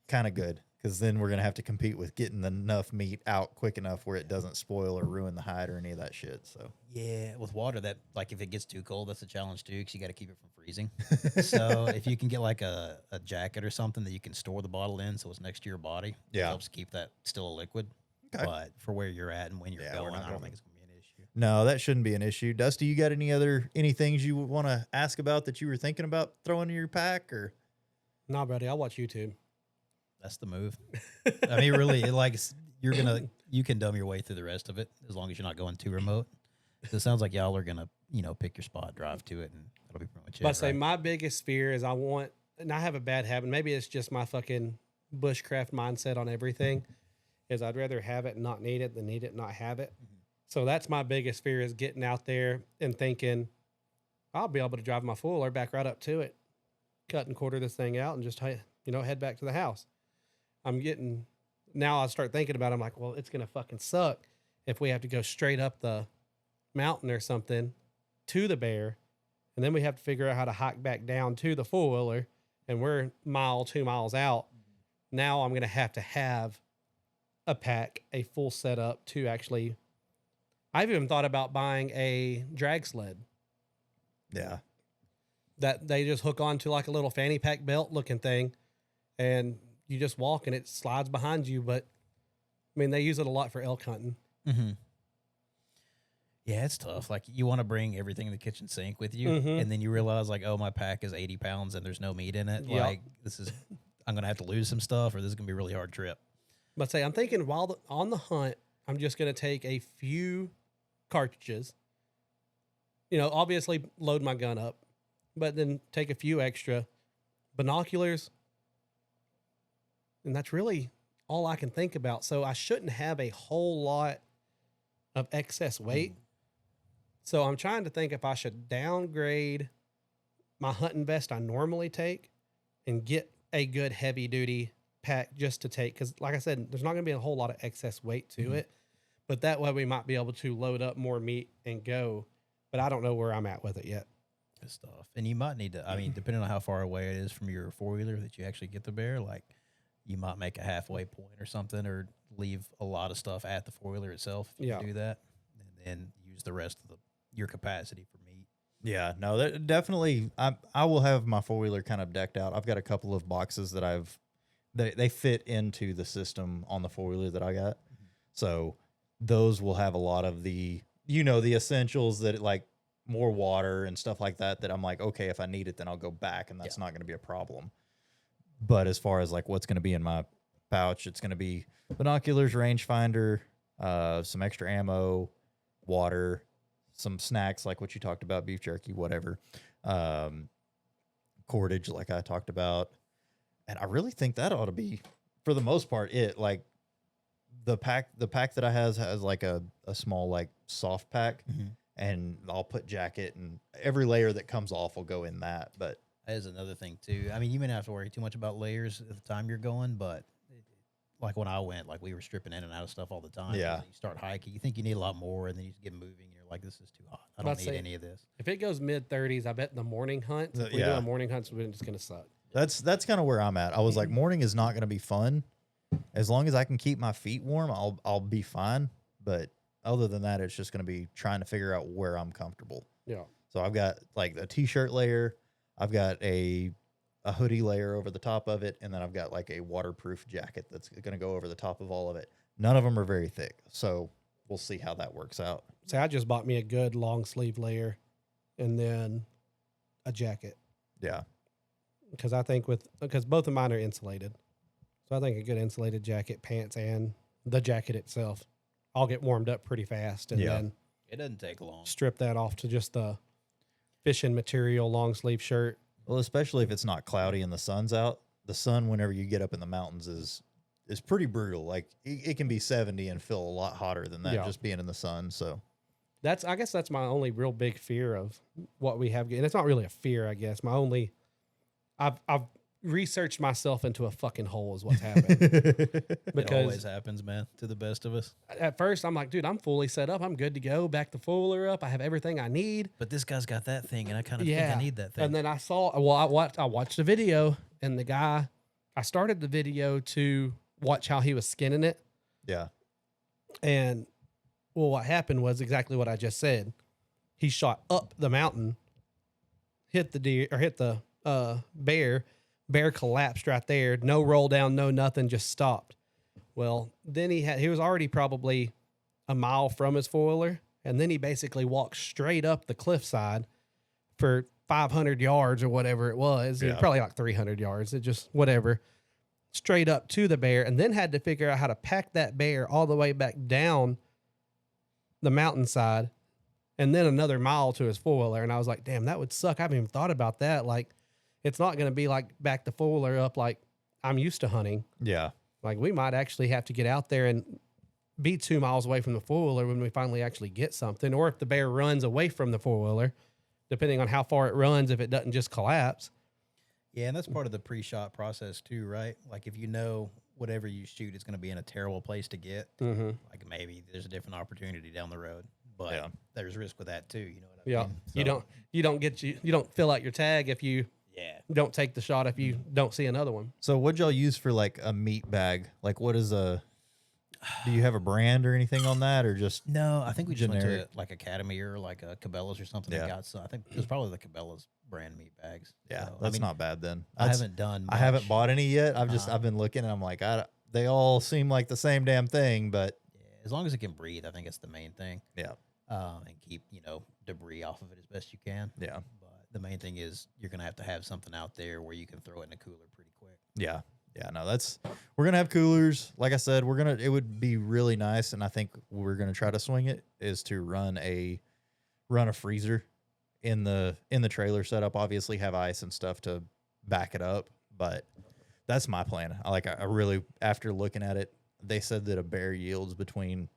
kind of good, because then we're going to have to compete with getting enough meat out quick enough where it doesn't spoil or ruin the hide or any of that shit. So Yeah, with water, that like if it gets too cold, that's a challenge too, because you got to keep it from freezing. So if you can get like a jacket or something that you can store the bottle in, so it's next to your body, Yeah. it helps keep that still a liquid. Okay. But for where you're at and when you're Yeah, we're going, not I don't gonna- think it's gonna be an issue. no, that shouldn't be an issue. Dusty, you got any things you would want to ask about that you were thinking about throwing in your pack, or? Nah, buddy, I'll watch YouTube. That's the move. I mean, really, you can dumb your way through the rest of it as long as you're not going too remote. So it sounds like y'all are gonna, pick your spot, drive to it, and that'll be pretty much it. But I say right? my biggest fear is and I have a bad habit. Maybe it's just my fucking bushcraft mindset on everything. Is I'd rather have it and not need it than need it and not have it. So that's my biggest fear, is getting out there and thinking I'll be able to drive my fuller back right up to it, cut and quarter this thing out, and just head back to the house. Now I start thinking about it, I'm like, well, it's gonna fucking suck if we have to go straight up the mountain or something to the bear, and then we have to figure out how to hike back down to the 4-wheeler, and we're 2 miles out. Now I'm going to have a pack, a full setup to actually. I've even thought about buying a drag sled Yeah. that they just hook onto like a little fanny pack belt looking thing, and you just walk and it slides behind you. But I mean, they use it a lot for elk hunting. Mm-hmm. Yeah, it's tough. Like you want to bring everything in the kitchen sink with you, Mhm. and then you realize like, oh, my pack is 80 pounds and there's no meat in it. Yep. Like I'm gonna have to lose some stuff, or this is gonna be a really hard trip. But say I'm thinking on the hunt, I'm just gonna take a few cartridges. You know, obviously load my gun up, but then take a few extra binoculars, and that's really all I can think about. So I shouldn't have a whole lot of excess weight. So I'm trying to think if I should downgrade my hunting vest I normally take and get a good heavy duty pack just to take, because like I said, there's not going to be a whole lot of excess weight to it, but that way we might be able to load up more meat and go. But I don't know where I'm at with it yet. Good stuff. And you might need to, I mean, depending on how far away it is from your four-wheeler that you actually get the bear, like you might make a halfway point or something, or leave a lot of stuff at the four-wheeler itself if you do that, and then use the rest of your capacity for meat. Yeah, no, that definitely. I will have my 4-wheeler kind of decked out. I've got a couple of boxes that they fit into the system on the 4-wheeler that I got, so those will have a lot of the the essentials that like more water and stuff like that. That I'm like, okay, if I need it, then I'll go back, and that's not going to be a problem. But as far as like what's going to be in my pouch, it's going to be binoculars, rangefinder, some extra ammo, water, some snacks like what you talked about, beef jerky, whatever, cordage like I talked about. And I really think that ought to be, for the most part, it. Like the pack that I has like a small like soft pack, and I'll put jacket, and every layer that comes off will go in that. But that is another thing too. I mean, you may not have to worry too much about layers at the time you're going, but like when I went, like we were stripping in and out of stuff all the time. Yeah. You start hiking, you think you need a lot more, and then you get moving, and you're like, this is too hot. I don't need any of this. If it goes mid-30s, I bet the morning hunt, if we do a morning hunt, it's just going to suck. That's kind of where I'm at. I was like, morning is not going to be fun. As long as I can keep my feet warm, I'll be fine. But other than that, it's just going to be trying to figure out where I'm comfortable. Yeah. So I've got like a t-shirt layer, I've got a hoodie layer over the top of it, and then I've got like a waterproof jacket that's going to go over the top of all of it. None of them are very thick, so we'll see how that works out. See, I just bought me a good long sleeve layer and then a jacket. Yeah. Because both of mine are insulated. So I think a good insulated jacket, pants, and the jacket itself, I'll get warmed up pretty fast, and then it doesn't take long. Strip that off to just the fishing material long sleeve shirt. Well, especially if it's not cloudy and the sun's out. The sun, whenever you get up in the mountains, is pretty brutal. Like it can be 70 and feel a lot hotter than that just being in the sun. So I guess that's my only real big fear of what we have. And it's not really a fear, I guess. I've researched myself into a fucking hole is what's happened. Because it always happens, man, to the best of us. At first, I'm like, dude, I'm fully set up. I'm good to go. Back the fuller up. I have everything I need. But this guy's got that thing, and I kind of think I need that thing. And then I watched the video, and the guy, I started the video to watch how he was skinning it. Yeah. And, well, what happened was exactly what I just said. He shot up the mountain, hit the bear. Bear collapsed right there. No roll down, no nothing, just stopped. Well, then he was already probably a mile from his foiler, and then he basically walked straight up the cliffside for 500 yards or whatever it was. It was probably like 300 yards. It just whatever. Straight up to the bear, and then had to figure out how to pack that bear all the way back down the mountainside, and then another mile to his foiler. And I was like, damn, that would suck. I haven't even thought about that. Like, it's not going to be like back the foiler up like I'm used to hunting. Yeah. Like we might actually have to get out there and be 2 miles away from the foiler when we finally actually get something. Or if the bear runs away from the foiler, depending on how far it runs, if it doesn't just collapse. Yeah, and that's part of the pre-shot process too, right? Like if you know whatever you shoot is going to be in a terrible place to get, like maybe there's a different opportunity down the road. But there's risk with that too. You know what I mean? So, you don't fill out your tag if you don't take the shot if you don't see another one. So what'd y'all use for like a meat bag? Like what is do you have a brand or anything on that, or just no? I think we just generic? went to like Academy or like a Cabela's or something. That got some. I think it was probably the Cabela's brand meat bags. Yeah, so, that's not bad then. I haven't done. I haven't bought any yet. I've been looking, and I'm like, they all seem like the same damn thing, but as long as it can breathe, I think it's the main thing. Yeah. and keep debris off of it as best you can. Yeah. But the main thing is you're gonna have to have something out there where you can throw it in a cooler pretty quick. Yeah. Yeah. No, we're going to have coolers. Like I said, it would be really nice. And I think we're going to try to swing it is to run a freezer in the trailer setup. Obviously have ice and stuff to back it up, but that's my plan. I really, after looking at it, they said that a bear yields between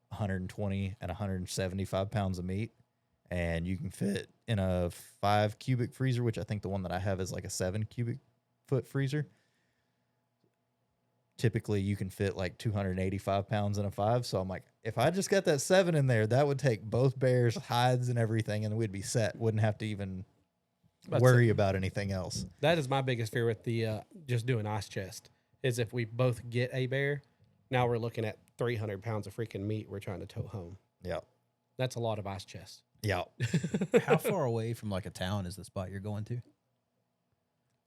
120 and 175 pounds of meat, and you can fit in a 5 cubic freezer, which I think the one that I have is like a 7 cubic foot freezer. Typically you can fit like 285 pounds in a 5. So I'm like, if I just got that 7 in there, that would take both bears, hides and everything, and we'd be set. Wouldn't have to even worry about anything else. That is my biggest fear with the just doing ice chest is if we both get a bear, now we're looking at 300 pounds of freaking meat we're trying to tow home. Yeah. That's a lot of ice chests. Yeah. How far away from like a town is the spot you're going to?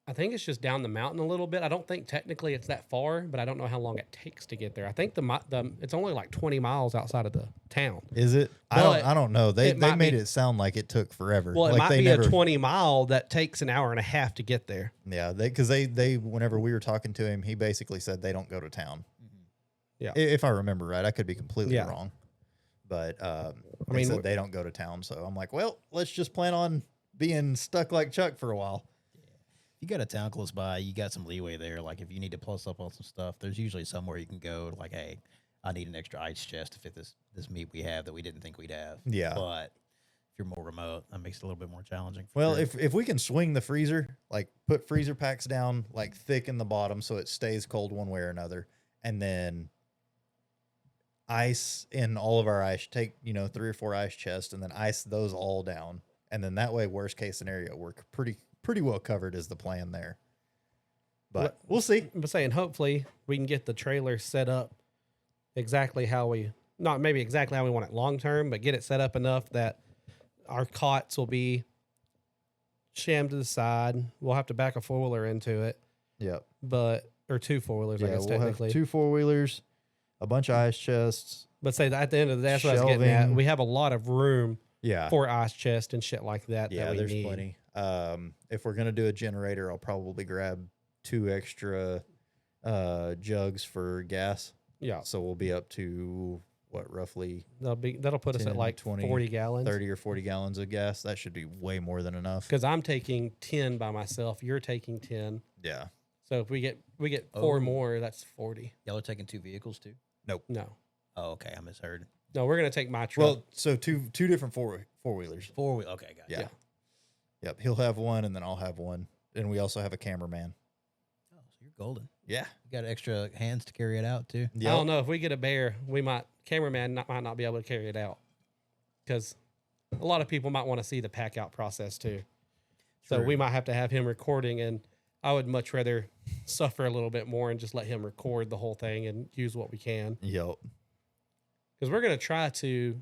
I think it's just down the mountain a little bit. I don't think technically it's that far, but I don't know how long it takes to get there. I think it's only like 20 miles outside of the town. Is it? I don't know. They made it sound like it took forever. Well, it like might be a 20-mile that takes an hour and a half to get there. Yeah, because they whenever we were talking to him, he basically said they don't go to town. Yeah, if I remember right, I could be completely wrong, but they said they don't go to town. So I'm like, well, let's just plan on being stuck like Chuck for a while. You got a town close by, you got some leeway there. Like if you need to plus up on some stuff, there's usually somewhere you can go. Like, hey, I need an extra ice chest to fit this meat we have that we didn't think we'd have. Yeah, but if you're more remote, that makes it a little bit more challenging. Well, if we can swing the freezer, like put freezer packs down like thick in the bottom so it stays cold one way or another, and then ice in all of our ice, take 3 or 4 ice chests, and then ice those all down, and then that way, worst case scenario, we're pretty well covered is the plan there. But we'll see. I'm saying hopefully we can get the trailer set up exactly how we want it long term, but get it set up enough that our cots will be shammed to the side. We'll have to back a 4-wheeler into it. Yep. Or 2 4-wheelers, I guess we'll technically. have 2 4-wheelers, a bunch of ice chests. But say that at the end of the day, that's what I was getting at. We have a lot of room for ice chest and shit like that. Yeah, that we there's need. plenty. If we're gonna do a generator, I'll probably grab 2 extra jugs for gas. Yeah. So we'll be up to roughly that'll put us at like 20, 40 gallons. 30 or 40 gallons of gas. That should be way more than enough. Because I'm taking 10 by myself. You're taking 10. Yeah. So if we get 4 more, that's 40. Y'all are taking 2 vehicles too? Nope. No. Oh, okay. I misheard. No, we're gonna take my truck. Well, so two different four-wheelers. 4 okay, got it. Yeah. Yep. He'll have one, and then I'll have one, and we also have a cameraman. Oh, so you're golden. Yeah. You got extra hands to carry it out too. I don't know if we get a bear, cameraman might not be able to carry it out because a lot of people might want to see the pack out process too. So True. we might have to have him recording, and I would much rather suffer a little bit more and just let him record the whole thing and use what we can. Yep. Because we're going to try to,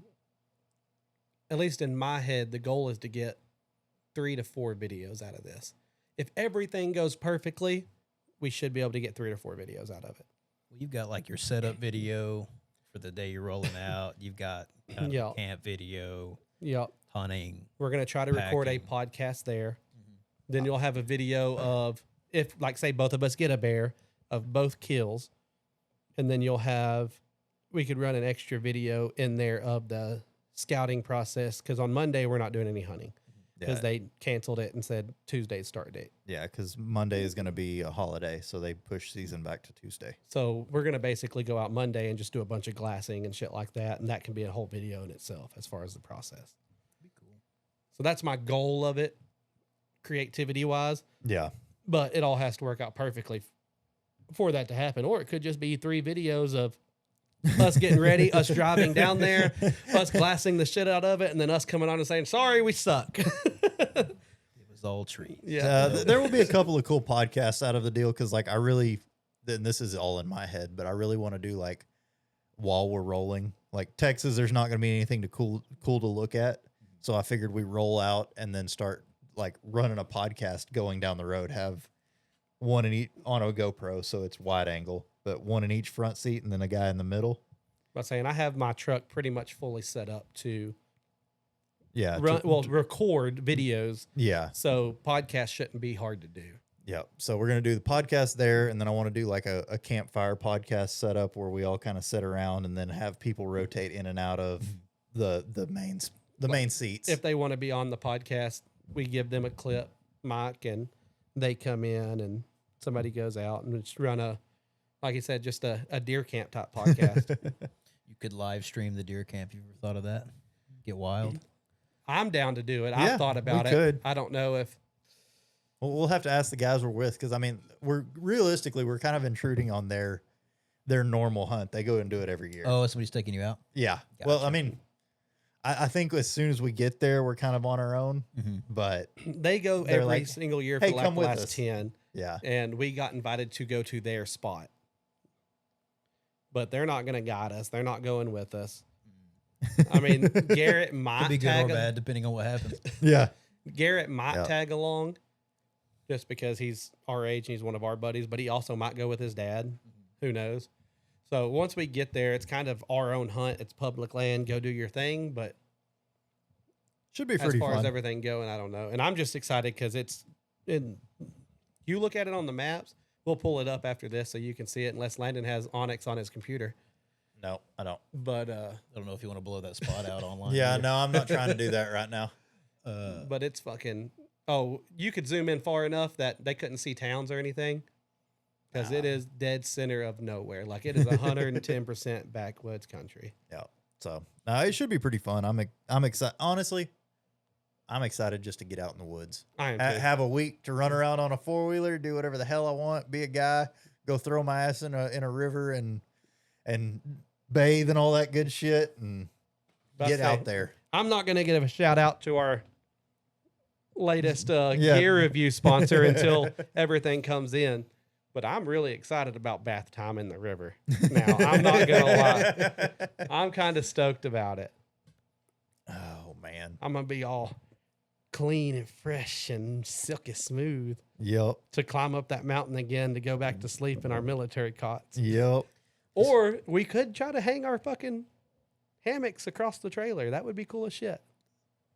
at least in my head, the goal is to get 3 to 4 videos out of this. If everything goes perfectly, we should be able to get 3 to 4 videos out of it. Well, you've got like your setup video for the day you're rolling out. You've got kind of camp video, hunting. We're going to try to record a podcast there. Then you'll have a video of, if, like, say, both of us get a bear, of both kills. And then we could run an extra video in there of the scouting process. Because on Monday, we're not doing any hunting. Because they canceled it and said Tuesday's start date. Yeah, because Monday is going to be a holiday, so they push season back to Tuesday. So we're going to basically go out Monday and just do a bunch of glassing and shit like that. And that can be a whole video in itself as far as the process. Be cool. So that's my goal of it, creativity-wise. Yeah. But it all has to work out perfectly for that to happen. Or it could just be 3 videos of us getting ready, us driving down there, us glassing the shit out of it, and then us coming on and saying, sorry, we suck. It was all trees. Yeah. There will be a couple of cool podcasts out of the deal because, like, then this is all in my head, but I really want to do, like, while we're rolling. Like, Texas, there's not going to be anything cool to look at. So I figured we roll out and then start, like, running a podcast going down the road, have one in each on a GoPro, so it's wide angle, but one in each front seat and then a guy in the middle. I'm saying I have my truck pretty much fully set up to Yeah. record videos. Yeah. So podcasts shouldn't be hard to do. Yeah. So we're going to do the podcast there. And then I want to do like a campfire podcast setup where we all kind of sit around and then have people rotate in and out of the main seats. If they want to be on the podcast, we give them a clip mic and they come in and somebody goes out and just run like you said, just a deer camp type podcast. You could live stream the deer camp. You ever thought of that? Get wild. I'm down to do it. Yeah, I've thought about we it. could. I don't know if Well, we'll have to ask the guys we're with because I mean, we're kind of intruding on their normal hunt. They go and do it every year. Oh, somebody's taking you out? Yeah. Gotcha. Well, I mean, I think as soon as we get there, we're kind of on our own. But they go They're every like, single year "Hey, for like come the with last us." 10. yeah, And we got invited to go to their spot. But they're not going to guide us. They're not going with us. I mean, Garrett might Could be good or tag bad, depending on what happens. yeah, Garrett might Yep. tag along just because he's our age and he's one of our buddies, but he also might go with his dad. Who knows? So once we get there, it's kind of our own hunt. It's public land. Go do your thing. But should be as pretty far fun. as everything going, I don't know. And I'm just excited because you look at it on the maps. We'll pull it up after this so you can see it unless Landon has Onyx on his computer. No, I don't. But I don't know if you want to blow that spot out online. Yeah, either. no, I'm not trying to do that right now. but it's fucking. Oh, you could zoom in far enough that they couldn't see towns or anything because it is dead center of nowhere. Like it is 110% backwoods country. Yeah. So it should be pretty fun. I'm excited. Honestly, I'm excited just to get out in the woods. I am too. Have a week to run around on a 4-wheeler, do whatever the hell I want, be a guy, go throw my ass in a river and bathe and all that good shit and About get to say, out there. I'm not going to give a shout out to our latest Yeah. gear review sponsor until everything comes in. But I'm really excited about bath time in the river. Now, I'm not going to lie. I'm kind of stoked about it. Oh man. I'm going to be all clean and fresh and silky smooth Yep. to climb up that mountain again to go back to sleep in our military cots. Yep. Or we could try to hang our fucking hammocks across the trailer. That would be cool as shit.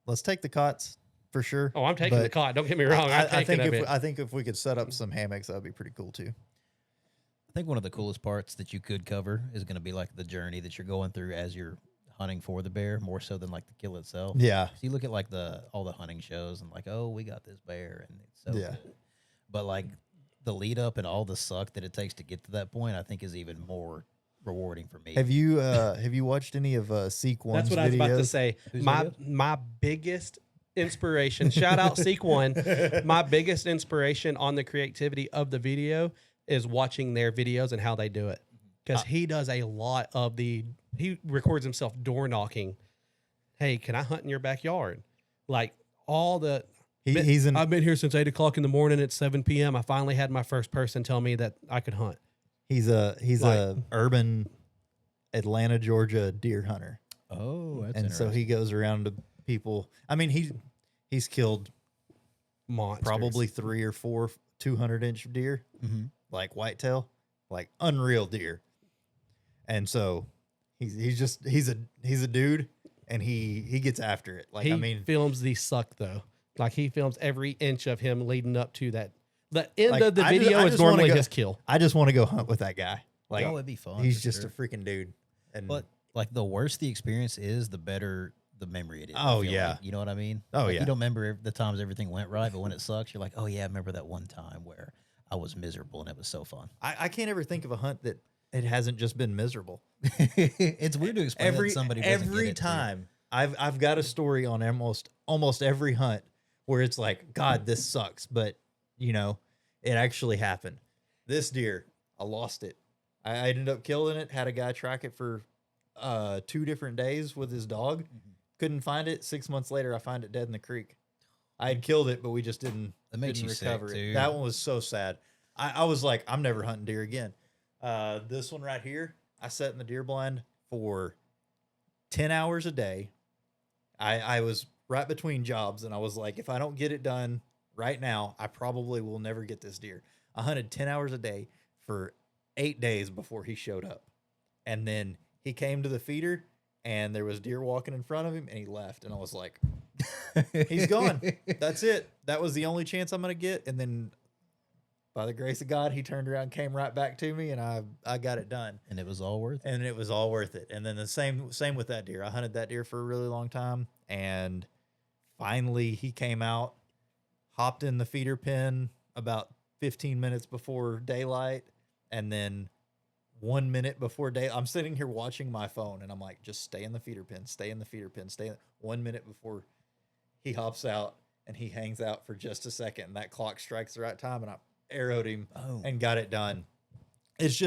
Let's take the cots for sure. Oh, I'm taking the But cot. Don't get me wrong. I'm taking it. I think if we could set up some hammocks, that'd be pretty cool too. I think one of the coolest parts that you could cover is going to be like the journey that you're going through as you're hunting for the bear, more so than like the kill itself. Yeah. So you look at like all the hunting shows and like, oh, we got this bear, and it's so Yeah. cool. But like the lead up and all the suck that it takes to get to that point, I think is even more rewarding for me. Have you watched any of Seek One's That's what I was about to videos? say. Whose My biggest inspiration, shout out Seek One. My biggest inspiration on the creativity of the video is watching their videos and how they do it. Because he does a lot of he records himself door knocking. Hey, can I hunt in your backyard? Like all the. I've been here since 8 o'clock in the morning. It's 7 p.m. I finally had my first person tell me that I could hunt. He's a urban Atlanta, Georgia deer hunter. Oh, that's And so he goes around to people. I mean, he's killed Monsters. probably 3 or 4 200-inch deer, like whitetail, like unreal deer. And so he's a dude, and he gets after it. Like He films the suck though. Like he films every inch of him leading up to that. The end Like, of the I video just is wanna normally go- his kill. I just want to go hunt with that guy. Like, oh, it'd be fun. he's for just sure. a freaking dude. And But like the worse the experience is, the better the memory it is. Oh, I feel yeah. like. You know what I mean? Oh, Like, yeah. You don't remember the times everything went right, but when it sucks, you're like, oh yeah, I remember that one time where I was miserable and it was so fun. I can't ever think of a hunt that it hasn't just been miserable. It's weird to explain that to somebody who doesn't every get it, too. time I've got a story on almost every hunt where it's like, God, this sucks, but you know, it actually happened. This deer, I lost it. I ended up killing it. Had a guy track it for 2 different days with his dog. Couldn't find it. 6 months later, I find it dead in the creek. I had killed it, but we just didn't makes you sick, recover it. too. That one was so sad. I was like, I'm never hunting deer again. This one right here, I sat in the deer blind for 10 hours a day. I was right between jobs, and I was like, if I don't get it done right now, I probably will never get this deer. I hunted 10 hours a day for 8 days before he showed up. And then he came to the feeder, and there was deer walking in front of him, and he left. And I was like, He's gone. That's it. That was the only chance I'm gonna get. And then, by the grace of God, he turned around, came right back to me, and I got it done. And it was all worth it. And it was all worth it. And then the same with that deer. I hunted that deer for a really long time, and finally he came out, hopped in the feeder pen about 15 minutes before daylight, and then 1 minute before day, I'm sitting here watching my phone, and I'm like, just stay in the feeder pen, stay in the feeder pen, 1 minute before he hops out, and he hangs out for just a second, and that clock strikes the right time, and I arrowed him and got it done. It's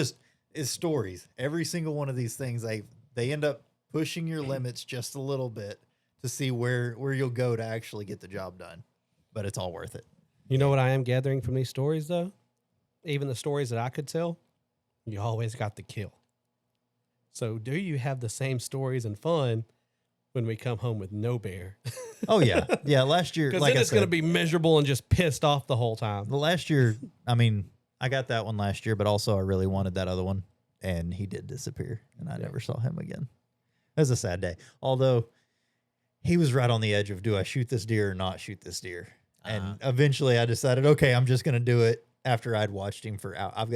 stories. Every single one of these things, they end up pushing your limits just a little bit to see where you'll go to actually get the job done. But it's all worth it. You know what I am gathering from these stories, though? Even the stories that I could tell, you always got the kill. So do you have the same stories and fun when we come home with no bear? Oh, yeah. Yeah, last year, Because like then I it's said, going to be miserable and just pissed off the whole time. the last year, I mean, I got that one last year, but also I really wanted that other one, and he did disappear, and I never saw him again. It was a sad day. Although, he was right on the edge of, do I shoot this deer or not shoot this deer? And eventually I decided, okay, I'm just going to do it after I'd watched him for out. I've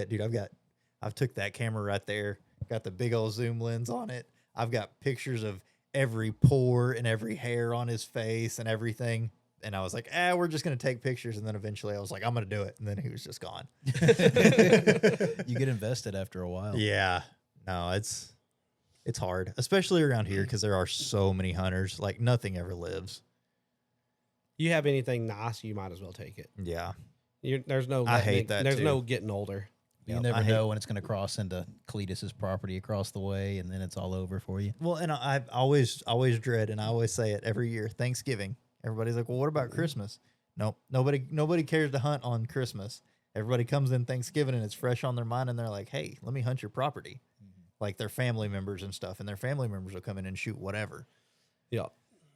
took that camera right there, got the big old zoom lens on it. I've got pictures of every pore and every hair on his face and everything. And I was like, we're just going to take pictures. And then eventually I was like, I'm going to do it. And then he was just gone. You get invested after a while. Yeah. No, it's hard, especially around here because there are so many hunters. Like, nothing ever lives. You have anything nice, you might as well take it. Yeah. There's no. I hate that, There's too. no getting older. You Yep, never know when it's going to cross into Cletus's property across the way, and then it's all over for you. Well, and I've always dread, and I always say it every year, Thanksgiving. Everybody's like, well, what about Christmas? Nope. Nobody cares to hunt on Christmas. Everybody comes in Thanksgiving and it's fresh on their mind, and they're like, hey, let me hunt your property. Like their family members and stuff, and their family members will come in and shoot whatever. Yeah.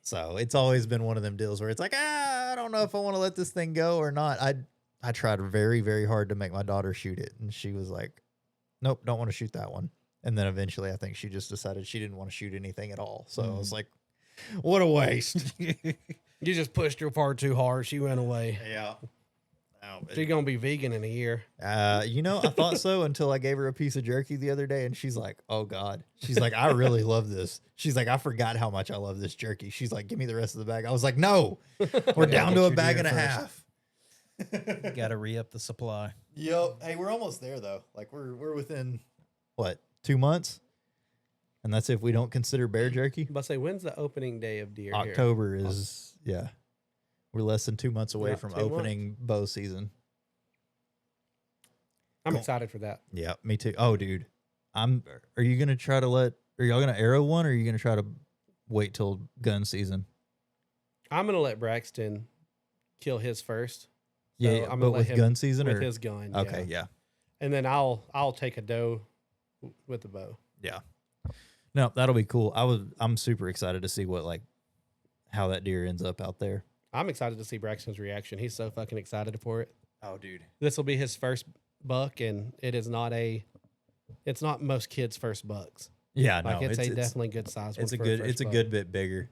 So it's always been one of them deals where it's like, I don't know if I want to let this thing go or not. I tried very, very hard to make my daughter shoot it, and she was like, nope, don't want to shoot that one. And then eventually I think she just decided she didn't want to shoot anything at all. So I was like, what a waste. You just pushed her far too hard. She went away. Yeah. She's going to be vegan in a year. I thought so until I gave her a piece of jerky the other day, and she's like, oh, God. She's like, I really love this. She's like, I forgot how much I love this jerky. She's like, give me the rest of the bag. I was like, no, we're down to a bag and a half. You got to re-up the supply. Yep. Hey, we're almost there, though. Like, we're within, 2 months? And that's if we don't consider bear jerky. But say, when's the opening day of deer? October is, yeah. We're less than 2 months away Yeah, from 2 months. opening bow season. I'm excited for that. Yeah, me too. Oh, dude. Are you going to try to are y'all going to arrow one, or are you going to try to wait till gun season? I'm going to let Braxton kill his first. Yeah, I'm gonna but let with him gun season with or his gun. okay, yeah. And then I'll take a doe with the bow. Yeah. No, that'll be cool. I'm super excited to see how that deer ends up out there. I'm excited to see Braxton's reaction. He's so fucking excited for it. Oh, dude. This will be his first buck, and it's not most kids' first bucks. Yeah, Like no, it's definitely good size. it's a one for good first it's a buck. good bit bigger.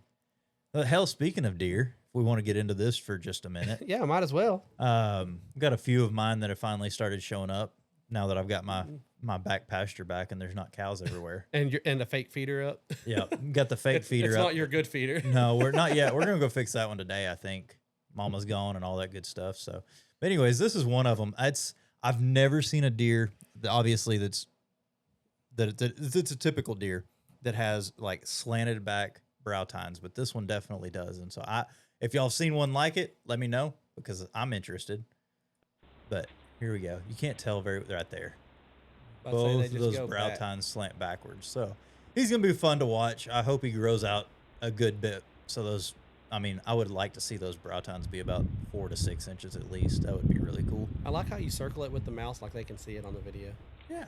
Hell, speaking of deer, if we want to get into this for just a minute. Yeah, might as well. Got a few of mine that have finally started showing up now that I've got my back pasture back and there's not cows everywhere. And the fake feeder up. Yeah, got the fake feeder It's up. not your good feeder. No, we're not yet. We're gonna go fix that one today. I think Mama's gone and all that good stuff. So, but anyways, this is one of them. I've never seen a deer obviously it's a typical deer that has like slanted back brow tines, but this one definitely does. And so if y'all have seen one like it, let me know because I'm interested. But here we go. You can't tell right there. Both of those brow tines slant backwards. So he's going to be fun to watch. I hope he grows out a good bit. So I would like to see those brow tines be about 4 to 6 inches at least. That would be really cool. I like how you circle it with the mouse like they can see it on the video. Yeah.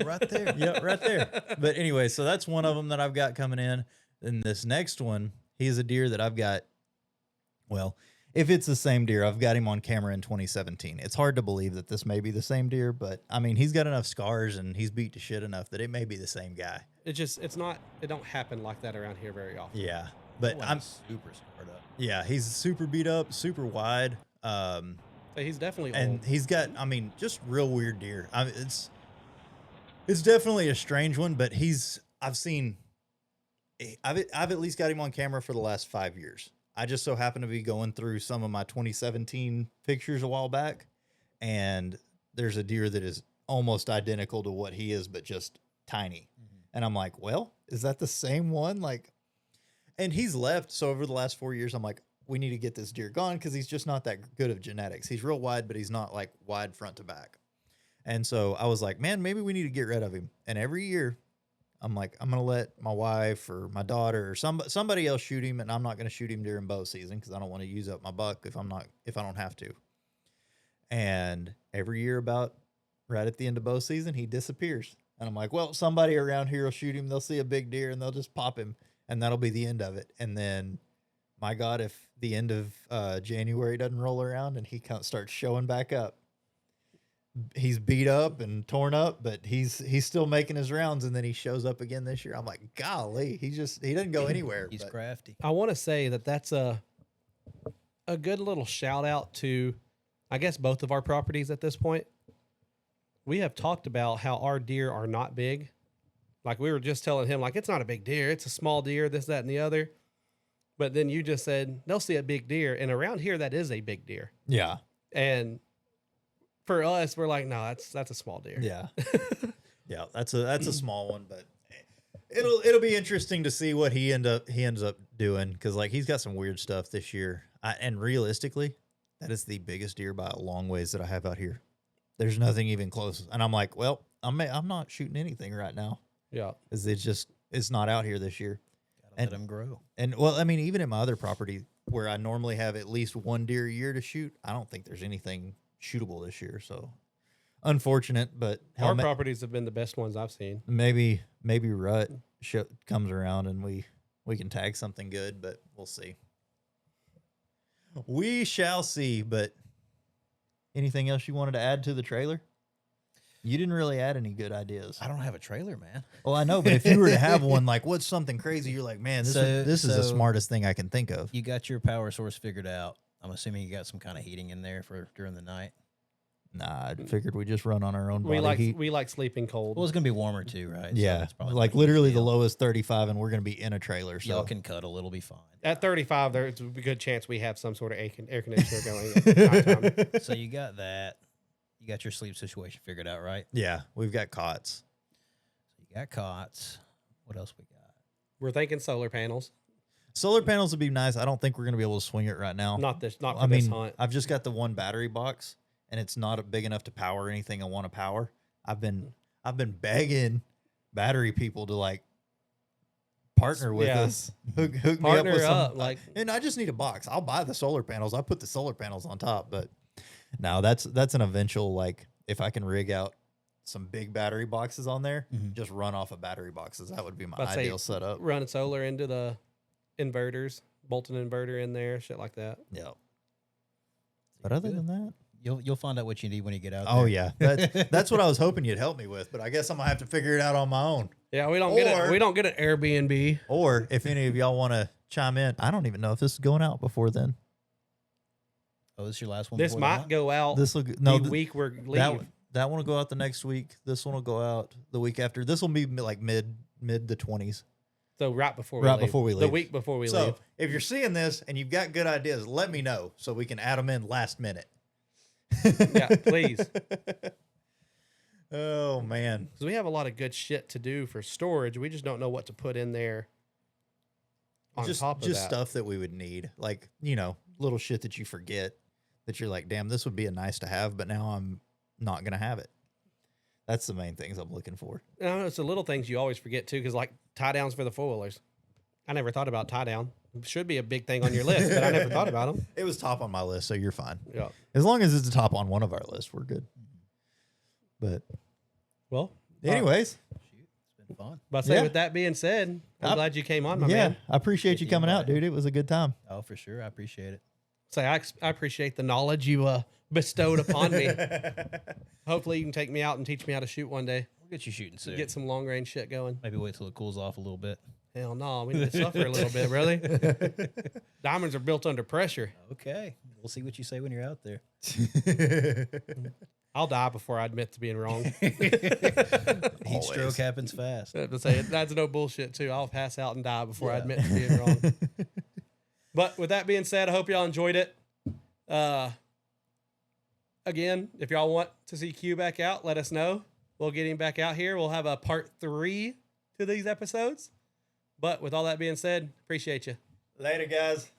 Right there. Yeah, right there. But anyway, so that's one of them that I've got coming in. And this next one, he's a deer that I've got, well, if it's the same deer, I've got him on camera in 2017. It's hard to believe that this may be the same deer, but I mean, he's got enough scars and he's beat to shit enough that it may be the same guy. It don't happen like that around here very often. Yeah. But I'm super scarred up. Yeah, he's super beat up, super wide. So he's definitely And old. he's got, I mean, just real weird deer. It's definitely a strange one, but I've seen, I've at least got him on camera for the last 5 years. I just so happen to be going through some of my 2017 pictures a while back, and there's a deer that is almost identical to what he is, but just tiny. And I'm like, well, is that the same one? Like, and he's left. So over the last 4 years, I'm like, we need to get this deer gone because he's just not that good of genetics. He's real wide, but he's not like wide front to back. And so I was like, man, maybe we need to get rid of him. And every year, I'm like, I'm gonna let my wife or my daughter or somebody else shoot him, and I'm not gonna shoot him during bow season because I don't want to use up my buck if I don't have to. And every year, about right at the end of bow season, he disappears. And I'm like, well, somebody around here will shoot him. They'll see a big deer and they'll just pop him, and that'll be the end of it. And then, my God, if the end of January doesn't roll around and he starts showing back up, he's beat up and torn up, but he's still making his rounds, and then he shows up again this year. I'm like, golly, he doesn't go anywhere. He's crafty. I want to say that's a good little shout out to, I guess, both of our properties at this point. We have talked about how our deer are not big. Like we were just telling him, like, it's not a big deer. It's a small deer, this, that, and the other. But then you just said, they'll see a big deer. And around here, that is a big deer. Yeah. And for us, we're like, no, that's a small deer. Yeah. Yeah, that's a small one, but it'll be interesting to see what he ends up doing, because like he's got some weird stuff this year. And realistically, that is the biggest deer by a long ways that I have out here. There's nothing even close. And I'm like, well, I'm not shooting anything right now. Yeah. It's not out here this year. Gotta let him grow. And well, I mean, even at my other property where I normally have at least one deer a year to shoot, I don't think there's anything shootable this year. So unfortunate, but Our properties have been the best ones I've seen. maybe rut comes around and we can tag something good, but we'll see. We shall see. But anything else you wanted to add to the trailer? You didn't really add any good ideas. I don't have a trailer, man. Well, I know, but if you were to have one, like, what's something crazy? You're like, man, this is the so smartest thing I can think of. You got your power source figured out. I'm assuming you got some kind of heating in there for during the night. Nah, I figured we just run on our own body heat. We like sleeping cold. Well, it's gonna be warmer too, right? Yeah, So it's probably like not a huge literally the deal. low is 35, and we're gonna be in a trailer. So Y'all can cuddle. It'll be fine. At 35, there's a good chance we have some sort of air conditioner going at nighttime. So you got that. You got your sleep situation figured out, right? yeah, we've got cots. So you got cots. What else we got? We're thinking solar panels. Solar panels would be nice. I don't think we're gonna be able to swing it right now. Not for I this mean, hunt. I've just got the one battery box, and it's not big enough to power anything I want to power. I've been begging battery people to like partner with Yeah. us, hook me up Partner with up, some. like- and I just need a box. I'll buy the solar panels. I'll put the solar panels on top. But no, that's an eventual, like, if I can rig out some big battery boxes on there, just run off of battery boxes. That would be my I'd say ideal setup. Running solar into the inverters, bolt an inverter in there, shit like that. Yeah. But other than that, You'll find out what you need when you get out. oh there. yeah, that's what I was hoping you'd help me with. But I guess I'm gonna have to figure it out on my own. Yeah, we don't get an Airbnb. Or if any of y'all want to chime in, I don't even know if this is going out before then. Oh, this is your last one. This before might that? go out This will the week we're leaving. that one will go out the next week. This one will go out the week after. This will be like mid the 20s. So right before we leave. The week before we So leave. if you're seeing this and you've got good ideas, let me know so we can add them in last minute. Yeah, please. Oh man. Because we have a lot of good shit to do for storage. We just don't know what to put in there on top of just that. stuff that we would need, like, you know, little shit that you forget that you're like, damn, this would be a nice to have, but now I'm not gonna have it. That's the main things I'm looking for. No, it's the little things you always forget too, because like tie downs for the four-wheelers. I never thought about tie down. Should be a big thing on your list, but I never thought about them. It was top on my list, so you're fine. Yeah. As long as it's top on one of our lists, we're good. But Well, anyways, Shoot, it's been fun. but say Yeah. with that being said, I'm glad you came on, my yeah, man. I appreciate you the coming out, invite. dude. It was a good time. Oh, for sure. I appreciate it. Say I appreciate the knowledge you bestowed upon me. Hopefully you can take me out and teach me how to shoot one day. We'll get you shooting soon. Get some long range shit going. Maybe wait till it cools off a little bit. Hell no, we need to suffer a little bit, really. Diamonds are built under pressure. Okay. We'll see what you say when you're out there. I'll die before I admit to being wrong. Heat stroke happens fast. I have to say, that's no bullshit, too. I'll pass out and die before I admit to being wrong. But with that being said, I hope y'all enjoyed it. Again, if y'all want to see Q back out, let us know. We'll get him back out here. We'll have a part 3 to these episodes. But with all that being said, appreciate you. Later, guys.